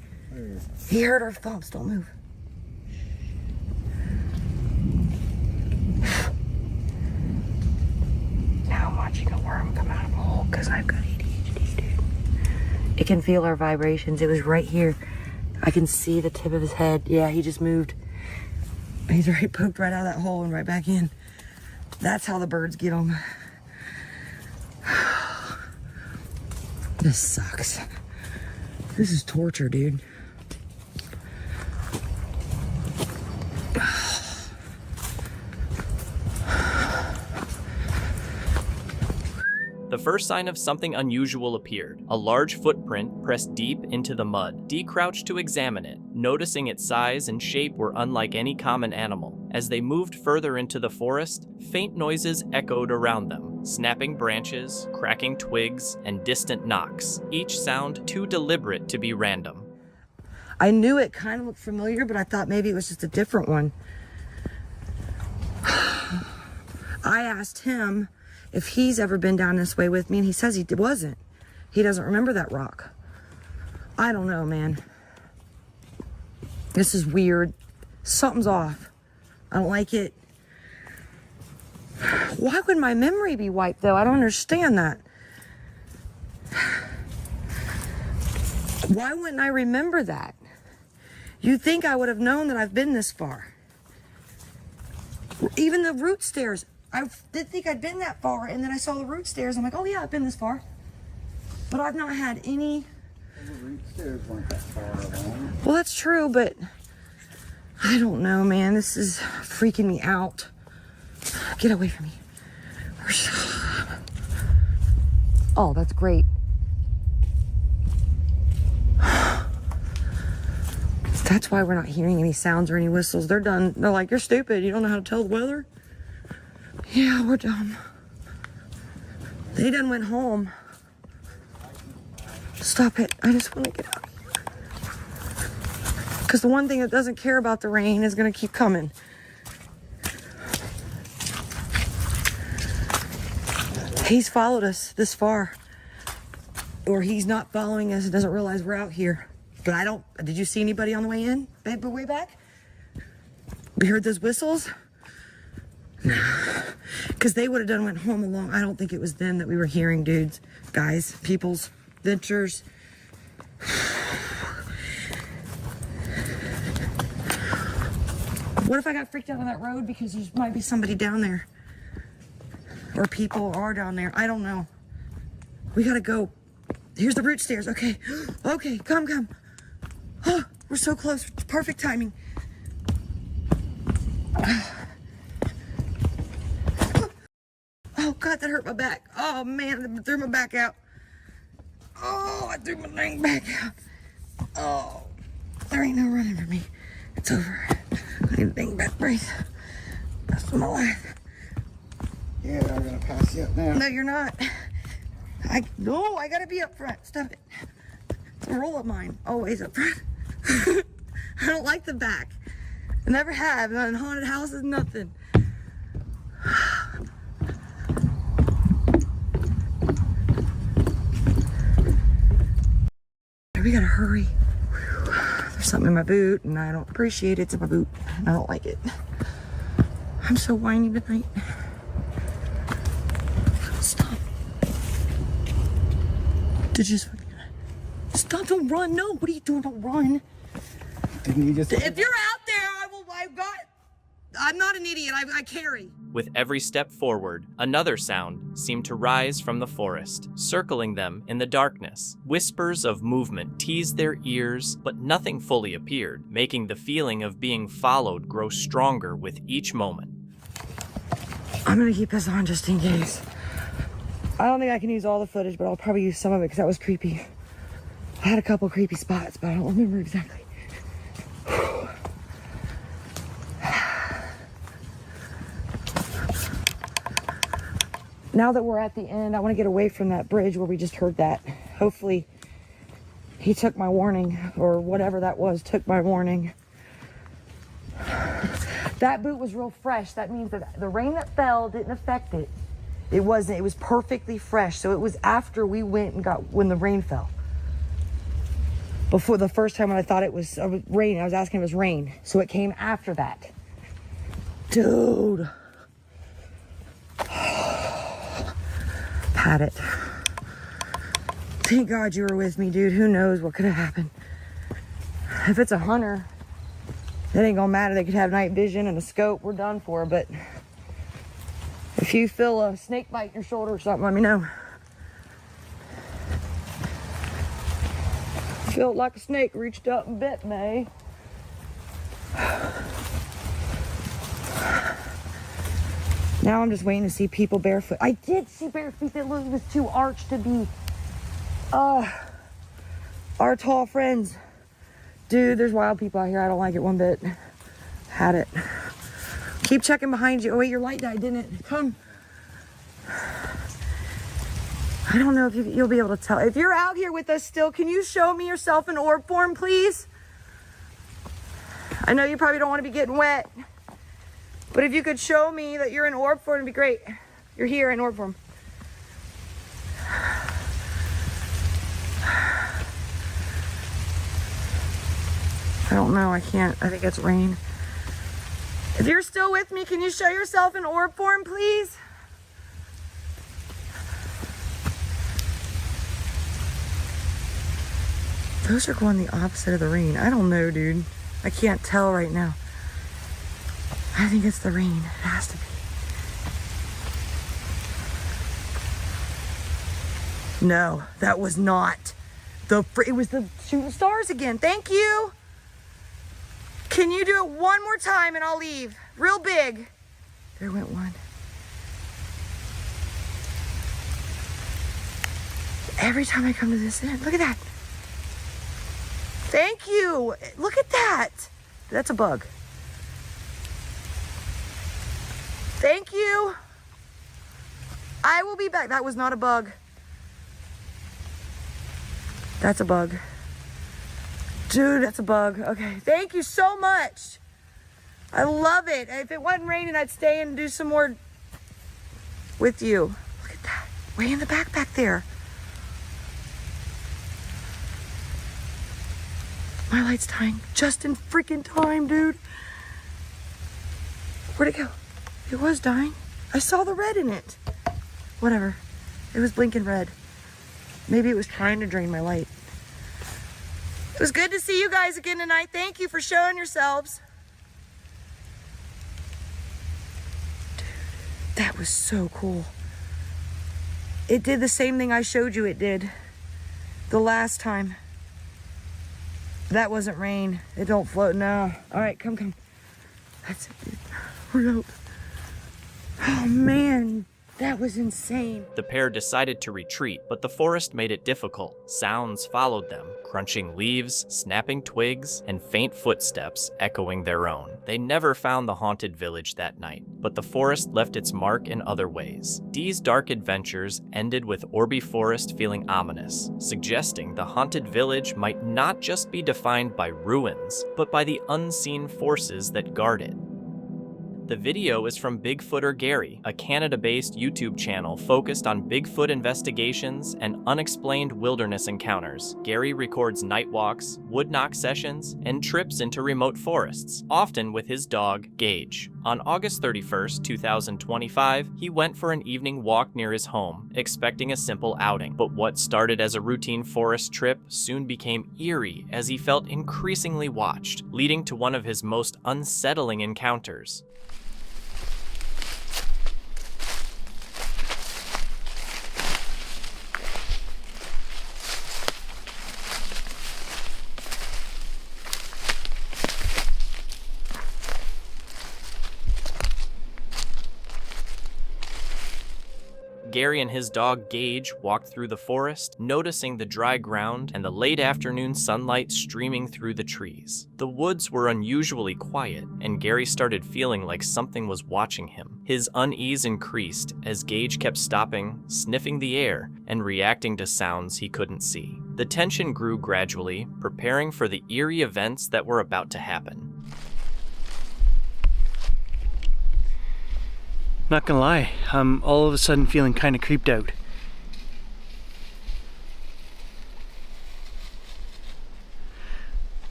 He heard our thumps. Don't move. Now I'm watching a worm come out of a hole because I've got ADHD, dude. It can feel our vibrations. It was right here. I can see the tip of his head. Yeah, he just moved. He's right poked right out of that hole and right back in. That's how the birds get them. This sucks. This is torture, dude. The first sign of something unusual appeared. A large footprint pressed deep into the mud. Dee crouched to examine it, noticing its size and shape were unlike any common animal. As they moved further into the forest, faint noises echoed around them, snapping branches, cracking twigs, and distant knocks, each sound too deliberate to be random. I knew it kind of looked familiar, but I thought maybe it was just a different one. I asked him if he's ever been down this way with me, and he says he wasn't. He doesn't remember that rock. I don't know, man. This is weird. Something's off. I don't like it. Why would my memory be wiped, though? I don't understand that. Why wouldn't I remember that? You'd think I would have known that I've been this far. Even the root stairs. I didn't think I'd been that far, and then I saw the root stairs. I'm like, oh yeah, I've been this far. But I've not had any... The root stairs weren't that far along. Well, that's true, but I don't know, man. This is freaking me out. Get away from me. Oh, that's great. That's why we're not hearing any sounds or any whistles. They're done. They're like, you're stupid. You don't know how to tell the weather? Yeah, we're dumb. They done went home. Stop it. I just want to get out. Because the one thing that doesn't care about the rain is going to keep coming. He's followed us this far. Or he's not following us and doesn't realize we're out here. But I don't... Did you see anybody on the way in? Way back? We heard those whistles? No. Because they would have done went home along. I don't think it was them that we were hearing, dudes. Guys, peoples, ventures. What if I got freaked out on that road because there might be somebody down there? Or people are down there. I don't know. We gotta go. Here's the root stairs. Okay. Okay, come. Oh, we're so close. Perfect timing. Oh, God, that hurt my back. Oh, man, I threw my back out. Oh, I threw my dang back out. Oh, there ain't no running for me. It's over. I need a dang back brace. Rest of my life. Yeah, I'm gonna pass you up now. No, you're not. I gotta be up front. Stop it. It's a roll of mine. Always up front. I don't like the back. I never have. Not in haunted houses, nothing. We gotta hurry. There's something in my boot, and I don't appreciate it. It's in my boot, and I don't like it. I'm so whiny tonight. Stop. Did you just... Stop, don't run. No, what are you doing? Don't run. Didn't you just... If you're out there, I'm not an idiot. I carry. With every step forward, another sound seemed to rise from the forest, circling them in the darkness. Whispers of movement teased their ears, but nothing fully appeared, making the feeling of being followed grow stronger with each moment. I'm gonna keep this on just in case. I don't think I can use all the footage, but I'll probably use some of it because that was creepy. I had a couple creepy spots, but I don't remember exactly. Now that we're at the end, I want to get away from that bridge where we just heard that. Hopefully, he took my warning, or whatever that was, took my warning. That boot was real fresh. That means that the rain that fell didn't affect it. It wasn't. It was perfectly fresh. So it was after we went and when the rain fell. Before the first time when I thought it was rain, I was asking if it was rain. So it came after that. Dude. Had it. Thank God you were with me, dude. Who knows what could have happened. If it's a hunter, it ain't gonna matter. They could have night vision and a scope. We're done for. But if you feel a snake bite in your shoulder or something, let me know. Felt like a snake reached up and bit me. Now I'm just waiting to see people barefoot. I did see bare feet that looked was too arched to be our tall friends. Dude, there's wild people out here. I don't like it one bit. Had it. Keep checking behind you. Oh wait, your light died, didn't it? Come. I don't know if you'll be able to tell. If you're out here with us still, can you show me yourself in orb form, please? I know you probably don't want to be getting wet. But if you could show me that you're in orb form, it'd be great. You're here in orb form. I don't know, I can't. I think it's rain. If you're still with me, can you show yourself in orb form, please? Those are going the opposite of the rain. I don't know, dude. I can't tell right now. I think it's the rain. It has to be. No, that was not it was the shooting stars again. Thank you. Can you do it one more time and I'll leave? Real big. There went one. Every time I come to this end, look at that. Thank you. Look at that. That's a bug. Thank you. I will be back. That was not a bug. That's a bug. Dude, that's a bug. Okay, thank you so much. I love it. If it wasn't raining, I'd stay and do some more with you. Look at that. Way in the backpack there. My light's dying just in freaking time, dude. Where'd it go? It was dying. I saw the red in it. Whatever. It was blinking red. Maybe it was trying to drain my light. It was good to see you guys again tonight. Thank you for showing yourselves. Dude, that was so cool. It did the same thing I showed you it did the last time. That wasn't rain. It don't float now. All right, come. That's it, dude. We're out. Oh man, that was insane. The pair decided to retreat, but the forest made it difficult. Sounds followed them, crunching leaves, snapping twigs, and faint footsteps echoing their own. They never found the haunted village that night, but the forest left its mark in other ways. Dee's dark adventures ended with Orbed Forest feeling ominous, suggesting the haunted village might not just be defined by ruins, but by the unseen forces that guard it. The video is from Bigfooter Gary, a Canada-based YouTube channel focused on Bigfoot investigations and unexplained wilderness encounters. Gary records night walks, wood knock sessions, and trips into remote forests, often with his dog, Gage. On August 31st, 2025, he went for an evening walk near his home, expecting a simple outing. But what started as a routine forest trip soon became eerie as he felt increasingly watched, leading to one of his most unsettling encounters. Gary and his dog Gage walked through the forest, noticing the dry ground and the late afternoon sunlight streaming through the trees. The woods were unusually quiet, and Gary started feeling like something was watching him. His unease increased as Gage kept stopping, sniffing the air, and reacting to sounds he couldn't see. The tension grew gradually, preparing for the eerie events that were about to happen. Not gonna lie, I'm all of a sudden feeling kind of creeped out.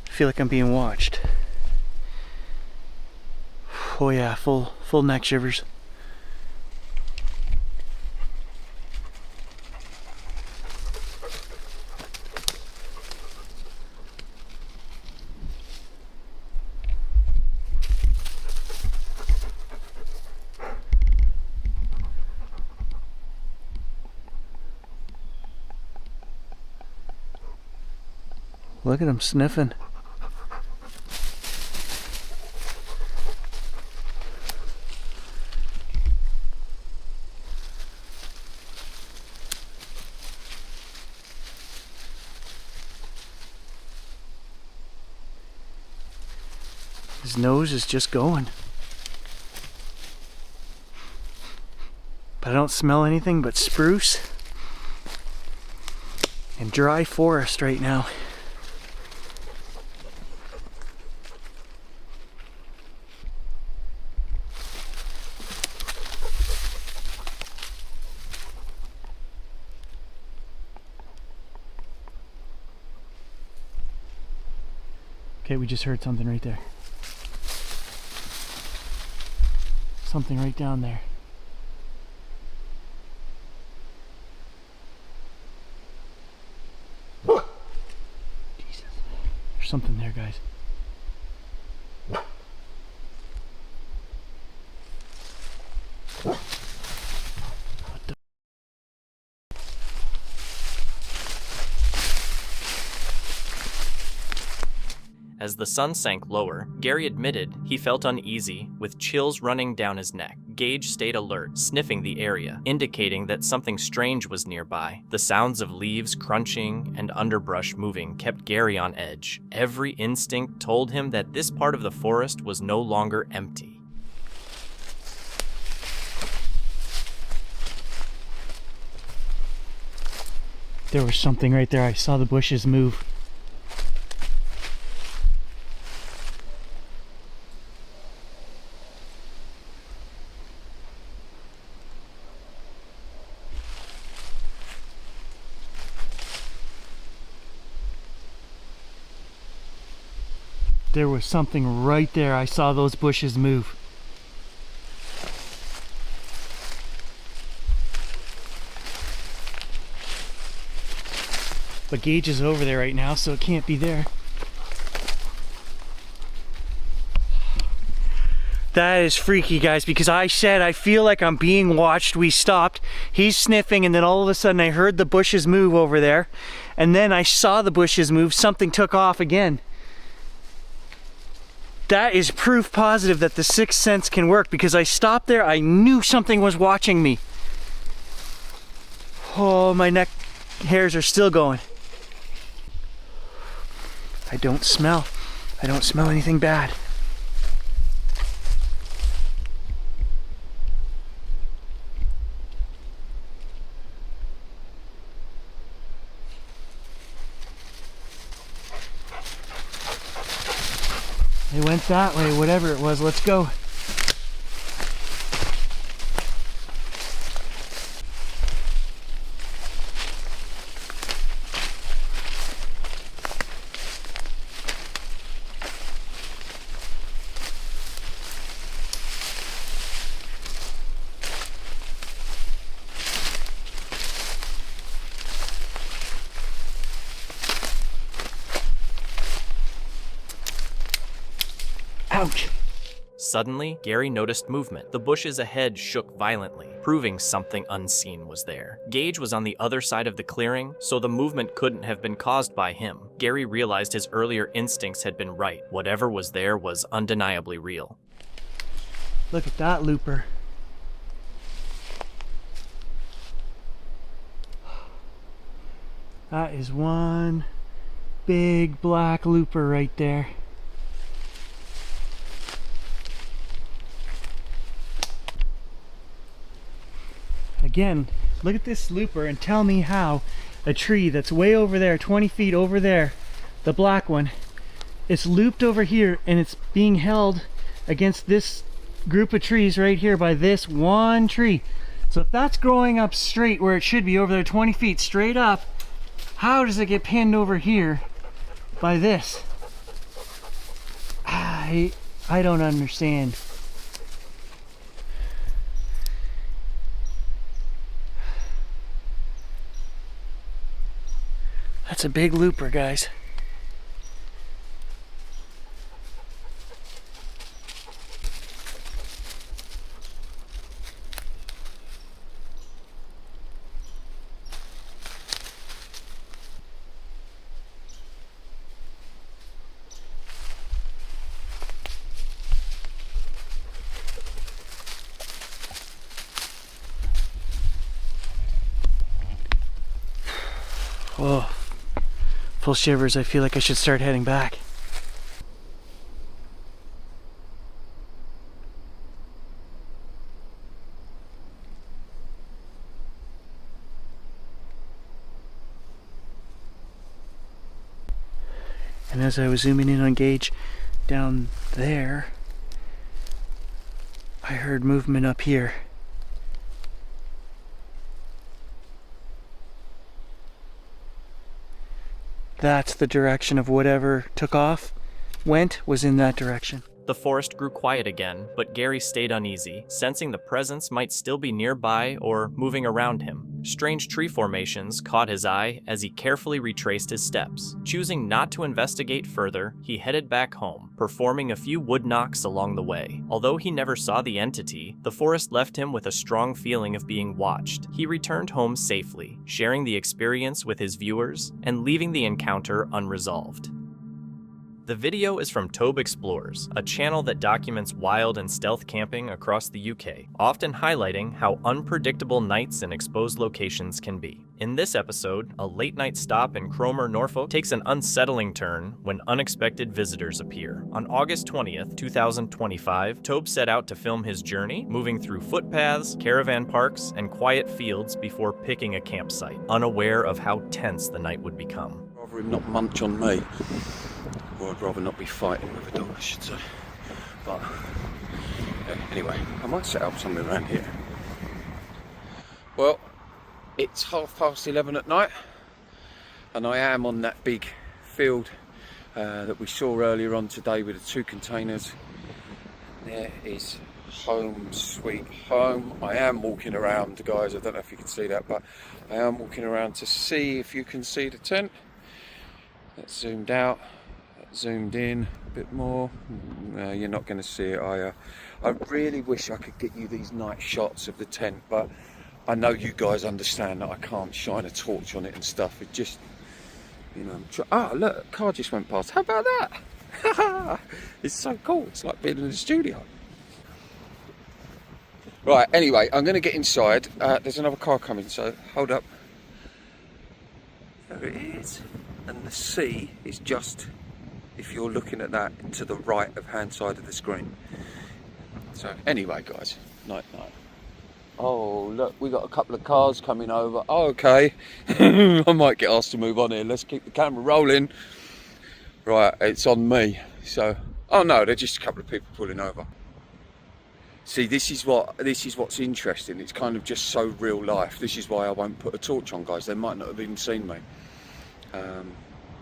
I feel like I'm being watched. Oh yeah, full neck shivers. Look at him sniffing. His nose is just going. But I don't smell anything but spruce and dry forest right now. Okay, we just heard something right there. Something right down there. Jesus. There's something there, guys. What the? As the sun sank lower, Gary admitted he felt uneasy, with chills running down his neck. Gage stayed alert, sniffing the area, indicating that something strange was nearby. The sounds of leaves crunching and underbrush moving kept Gary on edge. Every instinct told him that this part of the forest was no longer empty. There was something right there. I saw the bushes move. There was something right there. I saw those bushes move. But Gage is over there right now, so it can't be there. That is freaky, guys, because I said I feel like I'm being watched. We stopped. He's sniffing, and then all of a sudden I heard the bushes move over there. And then I saw the bushes move. Something took off again. That is proof positive that the sixth sense can work, because I stopped there. I knew something was watching me. Oh, my neck hairs are still going. I don't smell anything bad. They went that way, whatever it was. Let's go. Ouch. Suddenly, Gary noticed movement. The bushes ahead shook violently, proving something unseen was there. Gage was on the other side of the clearing, so the movement couldn't have been caused by him. Gary realized his earlier instincts had been right. Whatever was there was undeniably real. Look at that looper. That is one big black looper right there. Again, look at this looper and tell me how a tree that's way over there, 20 feet over there, the black one, it's looped over here and it's being held against this group of trees right here by this one tree. So if that's growing up straight where it should be over there 20 feet straight up, how does it get pinned over here by this? I don't understand. That's a big looper, guys. Whoa. Full shivers. I feel like I should start heading back. And as I was zooming in on Gage down there, I heard movement up here. That's the direction of whatever took off, was in that direction. The forest grew quiet again, but Gary stayed uneasy, sensing the presence might still be nearby or moving around him. Strange tree formations caught his eye as he carefully retraced his steps. Choosing not to investigate further, he headed back home, performing a few wood knocks along the way. Although he never saw the entity, the forest left him with a strong feeling of being watched. He returned home safely, sharing the experience with his viewers and leaving the encounter unresolved. The video is from Tobe Explores, a channel that documents wild and stealth camping across the UK, often highlighting how unpredictable nights in exposed locations can be. In this episode, a late-night stop in Cromer, Norfolk takes an unsettling turn when unexpected visitors appear. On August 20th, 2025, Tobe set out to film his journey, moving through footpaths, caravan parks, and quiet fields before picking a campsite, unaware of how tense the night would become. I'd rather him not munch on me, or I'd rather not be fighting with a dog, I should say. But yeah, anyway, I might set up something around here. Well, it's 11:30 at night, and I am on that big field that we saw earlier on today with the 2 containers. There is home sweet home. I am walking around, guys. I don't know if you can see that, but I am walking around to see if you can see the tent. That's zoomed out, that's zoomed in a bit more. No, you're not going to see it, are you? I really wish I could get you these night shots of the tent, but I know you guys understand that I can't shine a torch on it and stuff. It just, you know, oh look, a car just went past. How about that? It's so cool. It's like being in the studio. Right, anyway, I'm going to get inside. There's another car coming, so hold up. There it is. And the sea is just, if you're looking at that, to the right of hand side of the screen. So anyway, guys, night night. Oh look, we got a couple of cars coming over. Oh, okay. I might get asked to move on here. Let's keep the camera rolling. Right, it's on me. So, oh no, they're just a couple of people pulling over. See, this is what's interesting. It's kind of just so real life. This is why I won't put a torch on, guys. They might not have even seen me.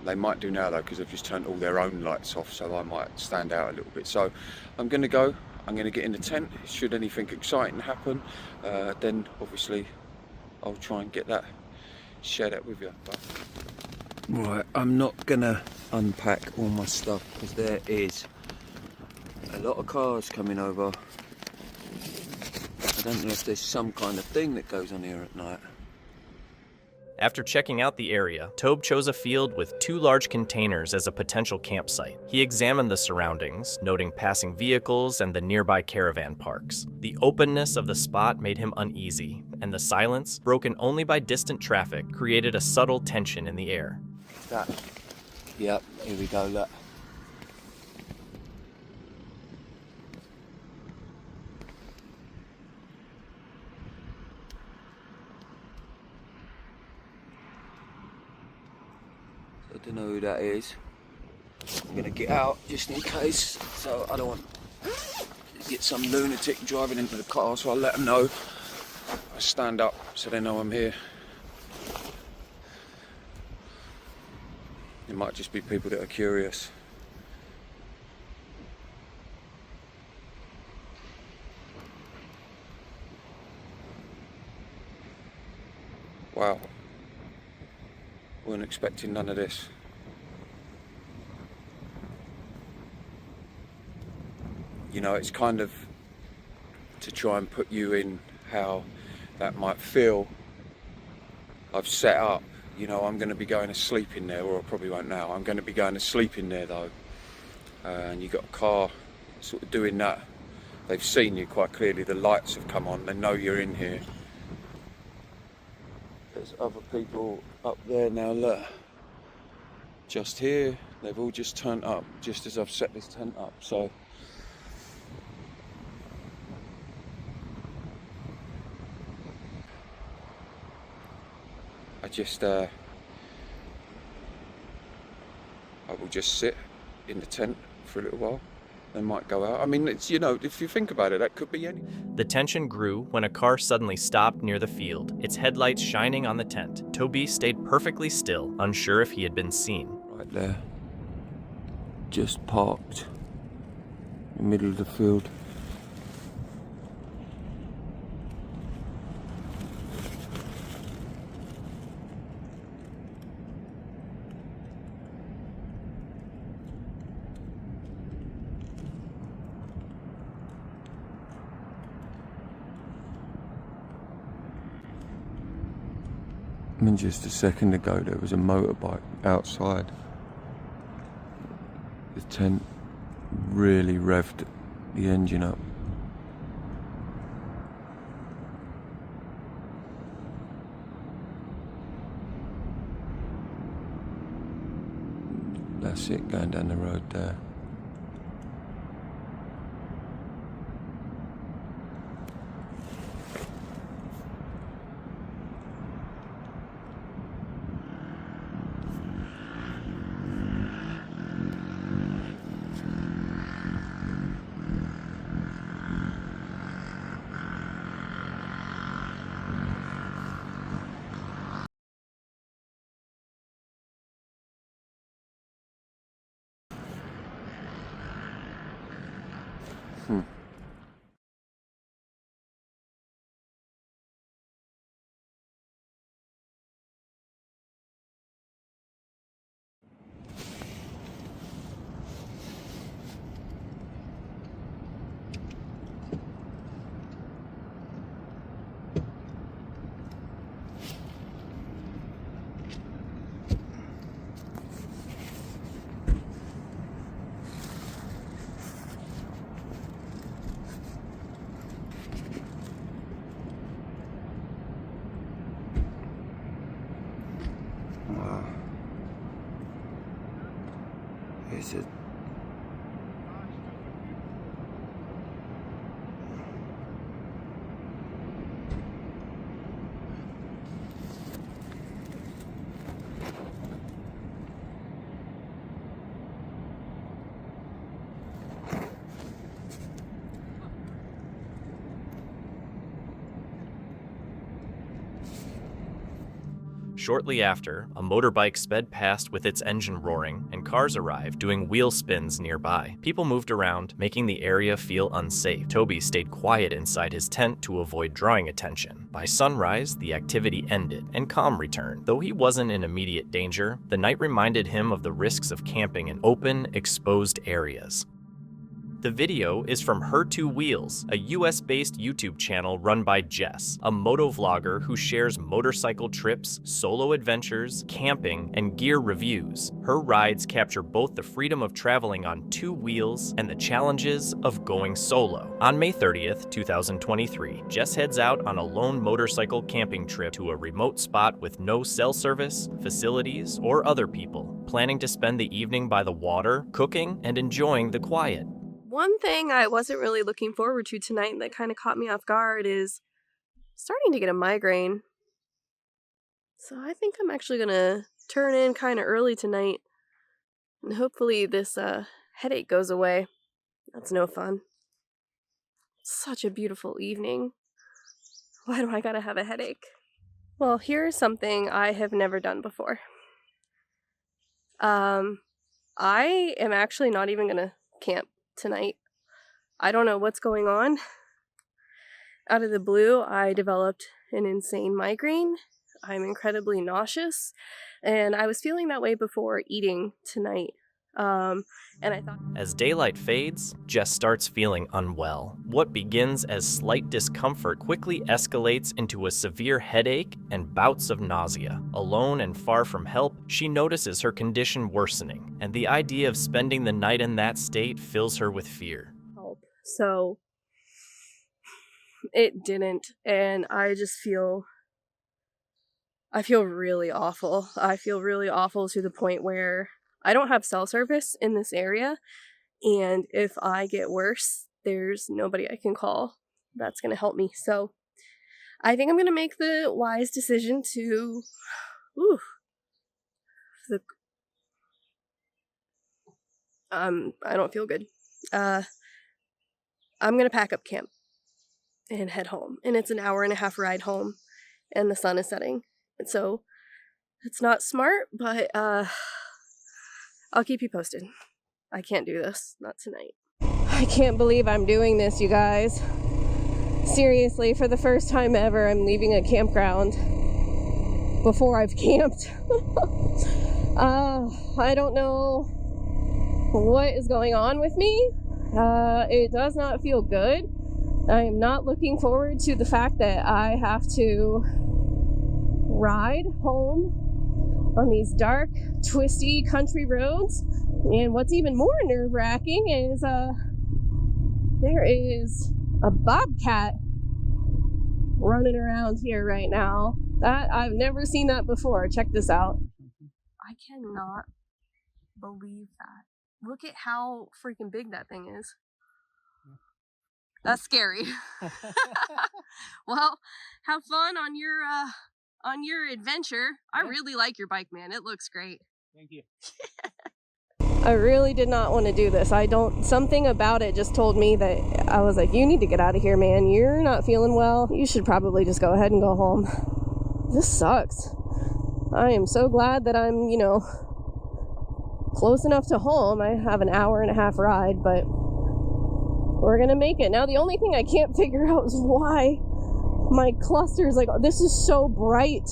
They might do now though, because they've just turned all their own lights off, so I might stand out a little bit. So I'm going to go. I'm going to get in the tent. Should anything exciting happen, then obviously I'll try and get that, share that with you. But right, I'm not going to unpack all my stuff because there is a lot of cars coming over. I don't know if there's some kind of thing that goes on here at night. After checking out the area, Tobe chose a field with 2 large containers as a potential campsite. He examined the surroundings, noting passing vehicles and the nearby caravan parks. The openness of the spot made him uneasy, and the silence, broken only by distant traffic, created a subtle tension in the air. That, yep, here we go, look. I don't know who that is. I'm going to get out just in case, so I don't want to get some lunatic driving into the car, so I'll let them know. I stand up so they know I'm here. It might just be people that are curious. Wow. Weren't expecting none of this. You know, it's kind of to try and put you in how that might feel. I've set up, you know, I'm going to be going to sleep in there, or I probably won't now. I'm going to be going to sleep in there though. And you got a car sort of doing that. They've seen you quite clearly. The lights have come on. They know you're in here. There's other people up there now, look. Just here, they've all just turned up, just as I've set this tent up, so. I will just sit in the tent for a little while. They might go out. I mean, it's, you know, if you think about it, that could be any. The tension grew when a car suddenly stopped near the field, its headlights shining on the tent. Tobe stayed perfectly still, unsure if he had been seen. Right there. Just parked in the middle of the field. I mean, just a second ago there was a motorbike outside. the tent really revved the engine up. That's it, going down the road there. Is it? Shortly after, a motorbike sped past with its engine roaring, and cars arrived doing wheel spins nearby. People moved around, making the area feel unsafe. Toby stayed quiet inside his tent to avoid drawing attention. By sunrise, the activity ended, and calm returned. Though he wasn't in immediate danger, the night reminded him of the risks of camping in open, exposed areas. The video is from Her Two Wheels, a US-based YouTube channel run by Jess, a motovlogger who shares motorcycle trips, solo adventures, camping, and gear reviews. Her rides capture both the freedom of traveling on two wheels and the challenges of going solo. On May 30th, 2023, Jess heads out on a lone motorcycle camping trip to a remote spot with no cell service, facilities, or other people, planning to spend the evening by the water, cooking, and enjoying the quiet. One thing I wasn't really looking forward to tonight that kind of caught me off guard is starting to get a migraine. So I think I'm actually going to turn in kind of early tonight. And hopefully this headache goes away. That's no fun. Such a beautiful evening. Why do I gotta have a headache? Well, here's something I have never done before. I am actually not even going to camp tonight. I don't know what's going on. Out of the blue, I developed an insane migraine. I'm incredibly nauseous, and I was feeling that way before eating tonight. And I thought, as daylight fades, Jess starts feeling unwell. What begins as slight discomfort quickly escalates into a severe headache and bouts of nausea. Alone and far from help, she notices her condition worsening, and the idea of spending the night in that state fills her with fear. help. So it didn't, and I feel really awful. I feel really awful to the point where I don't have cell service in this area, and if I get worse, there's nobody I can call that's going to help me. So I think I'm going to make the wise decision to I don't feel good. I'm going to pack up camp and head home, and it's an 1.5-hour ride home, and the sun is setting. And so it's not smart, but I'll keep you posted. I can't do this. Not tonight. I can't believe I'm doing this, you guys. Seriously, for the first time ever, I'm leaving a campground before I've camped. I don't know what is going on with me. It does not feel good. I am not looking forward to the fact that I have to ride home on these dark, twisty country roads And what's even more nerve-wracking is there is a bobcat running around here right now. That I've never seen that before. Check this out. I cannot believe that. Look at how freaking big that thing is. That's scary. Well, have fun on your adventure. I really like your bike, man. It looks great. Thank you. I really did not want to do this. Something about it just told me that I was like, you need to get out of here, man. You're not feeling well. You should probably just go ahead and go home. This sucks. I am so glad that I'm, close enough to home. I have an hour and a half ride, but we're gonna make it. Now, the only thing I can't figure out is why my cluster is like, this is so bright.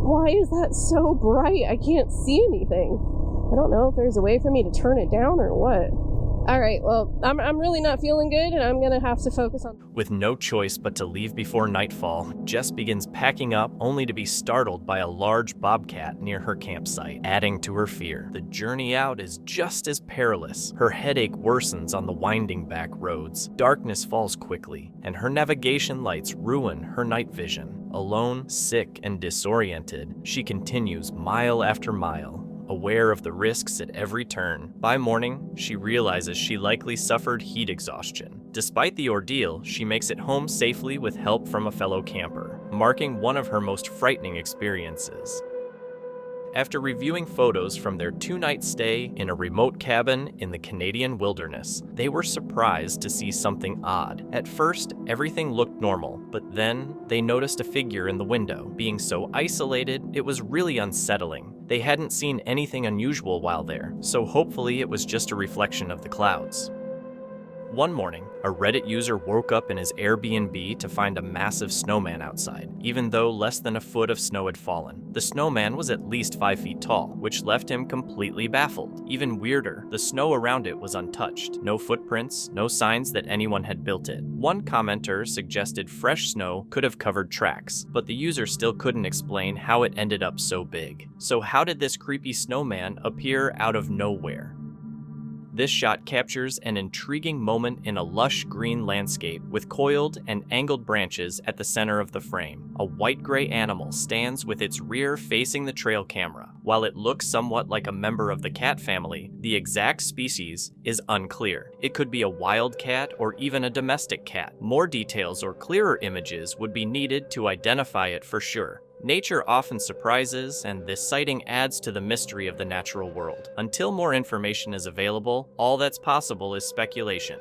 Why is that so bright? I can't see anything. I don't know if there's a way for me to turn it down or what. All right, well, I'm really not feeling good, and I'm gonna have to focus on... With no choice but to leave before nightfall, Jess begins packing up only to be startled by a large bobcat near her campsite, adding to her fear. The journey out is just as perilous. Her headache worsens on the winding back roads. Darkness falls quickly, and her navigation lights ruin her night vision. Alone, sick, and disoriented, she continues mile after mile, aware of the risks at every turn. By morning, she realizes she likely suffered heat exhaustion. Despite the ordeal, she makes it home safely with help from a fellow camper, marking one of her most frightening experiences. After reviewing photos from their 2-night stay in a remote cabin in the Canadian wilderness, they were surprised to see something odd. At first, everything looked normal, but then they noticed a figure in the window. Being so isolated, it was really unsettling. They hadn't seen anything unusual while there, so hopefully it was just a reflection of the clouds. One morning, a Reddit user woke up in his Airbnb to find a massive snowman outside, even though less than a foot of snow had fallen. The snowman was at least 5 feet tall, which left him completely baffled. Even weirder, the snow around it was untouched. No footprints, no signs that anyone had built it. One commenter suggested fresh snow could have covered tracks, but the user still couldn't explain how it ended up so big. So how did this creepy snowman appear out of nowhere? This shot captures an intriguing moment in a lush green landscape with coiled and angled branches at the center of the frame. A white-gray animal stands with its rear facing the trail camera. While it looks somewhat like a member of the cat family, the exact species is unclear. It could be a wild cat or even a domestic cat. More details or clearer images would be needed to identify it for sure. Nature often surprises, and this sighting adds to the mystery of the natural world. Until more information is available, all that's possible is speculation.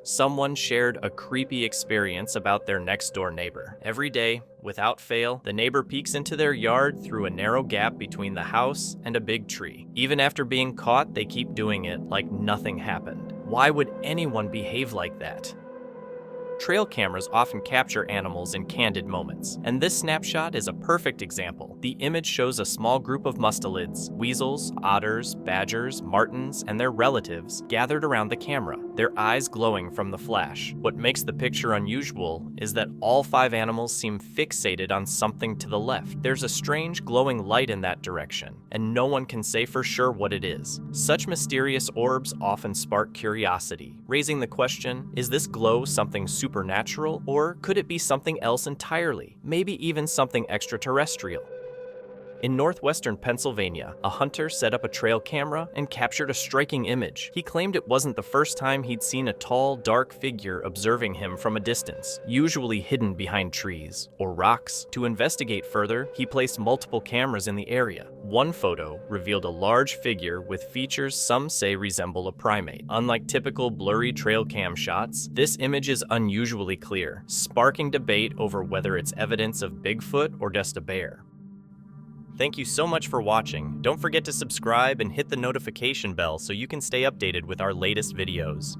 Someone shared a creepy experience about their next-door neighbor. Every day, without fail, the neighbor peeks into their yard through a narrow gap between the house and a big tree. Even after being caught, they keep doing it like nothing happened. Why would anyone behave like that? Trail cameras often capture animals in candid moments, and this snapshot is a perfect example. The image shows a small group of mustelids, weasels, otters, badgers, martens, and their relatives gathered around the camera, their eyes glowing from the flash. What makes the picture unusual is that all 5 animals seem fixated on something to the left. There's a strange glowing light in that direction, and no one can say for sure what it is. Such mysterious orbs often spark curiosity, raising the question, is this glow something supernatural, or could it be something else entirely, maybe even something extraterrestrial? In northwestern Pennsylvania, a hunter set up a trail camera and captured a striking image. He claimed it wasn't the first time he'd seen a tall, dark figure observing him from a distance, usually hidden behind trees or rocks. To investigate further, he placed multiple cameras in the area. One photo revealed a large figure with features some say resemble a primate. Unlike typical blurry trail cam shots, this image is unusually clear, sparking debate over whether it's evidence of Bigfoot or just a bear. Thank you so much for watching. Don't forget to subscribe and hit the notification bell so you can stay updated with our latest videos.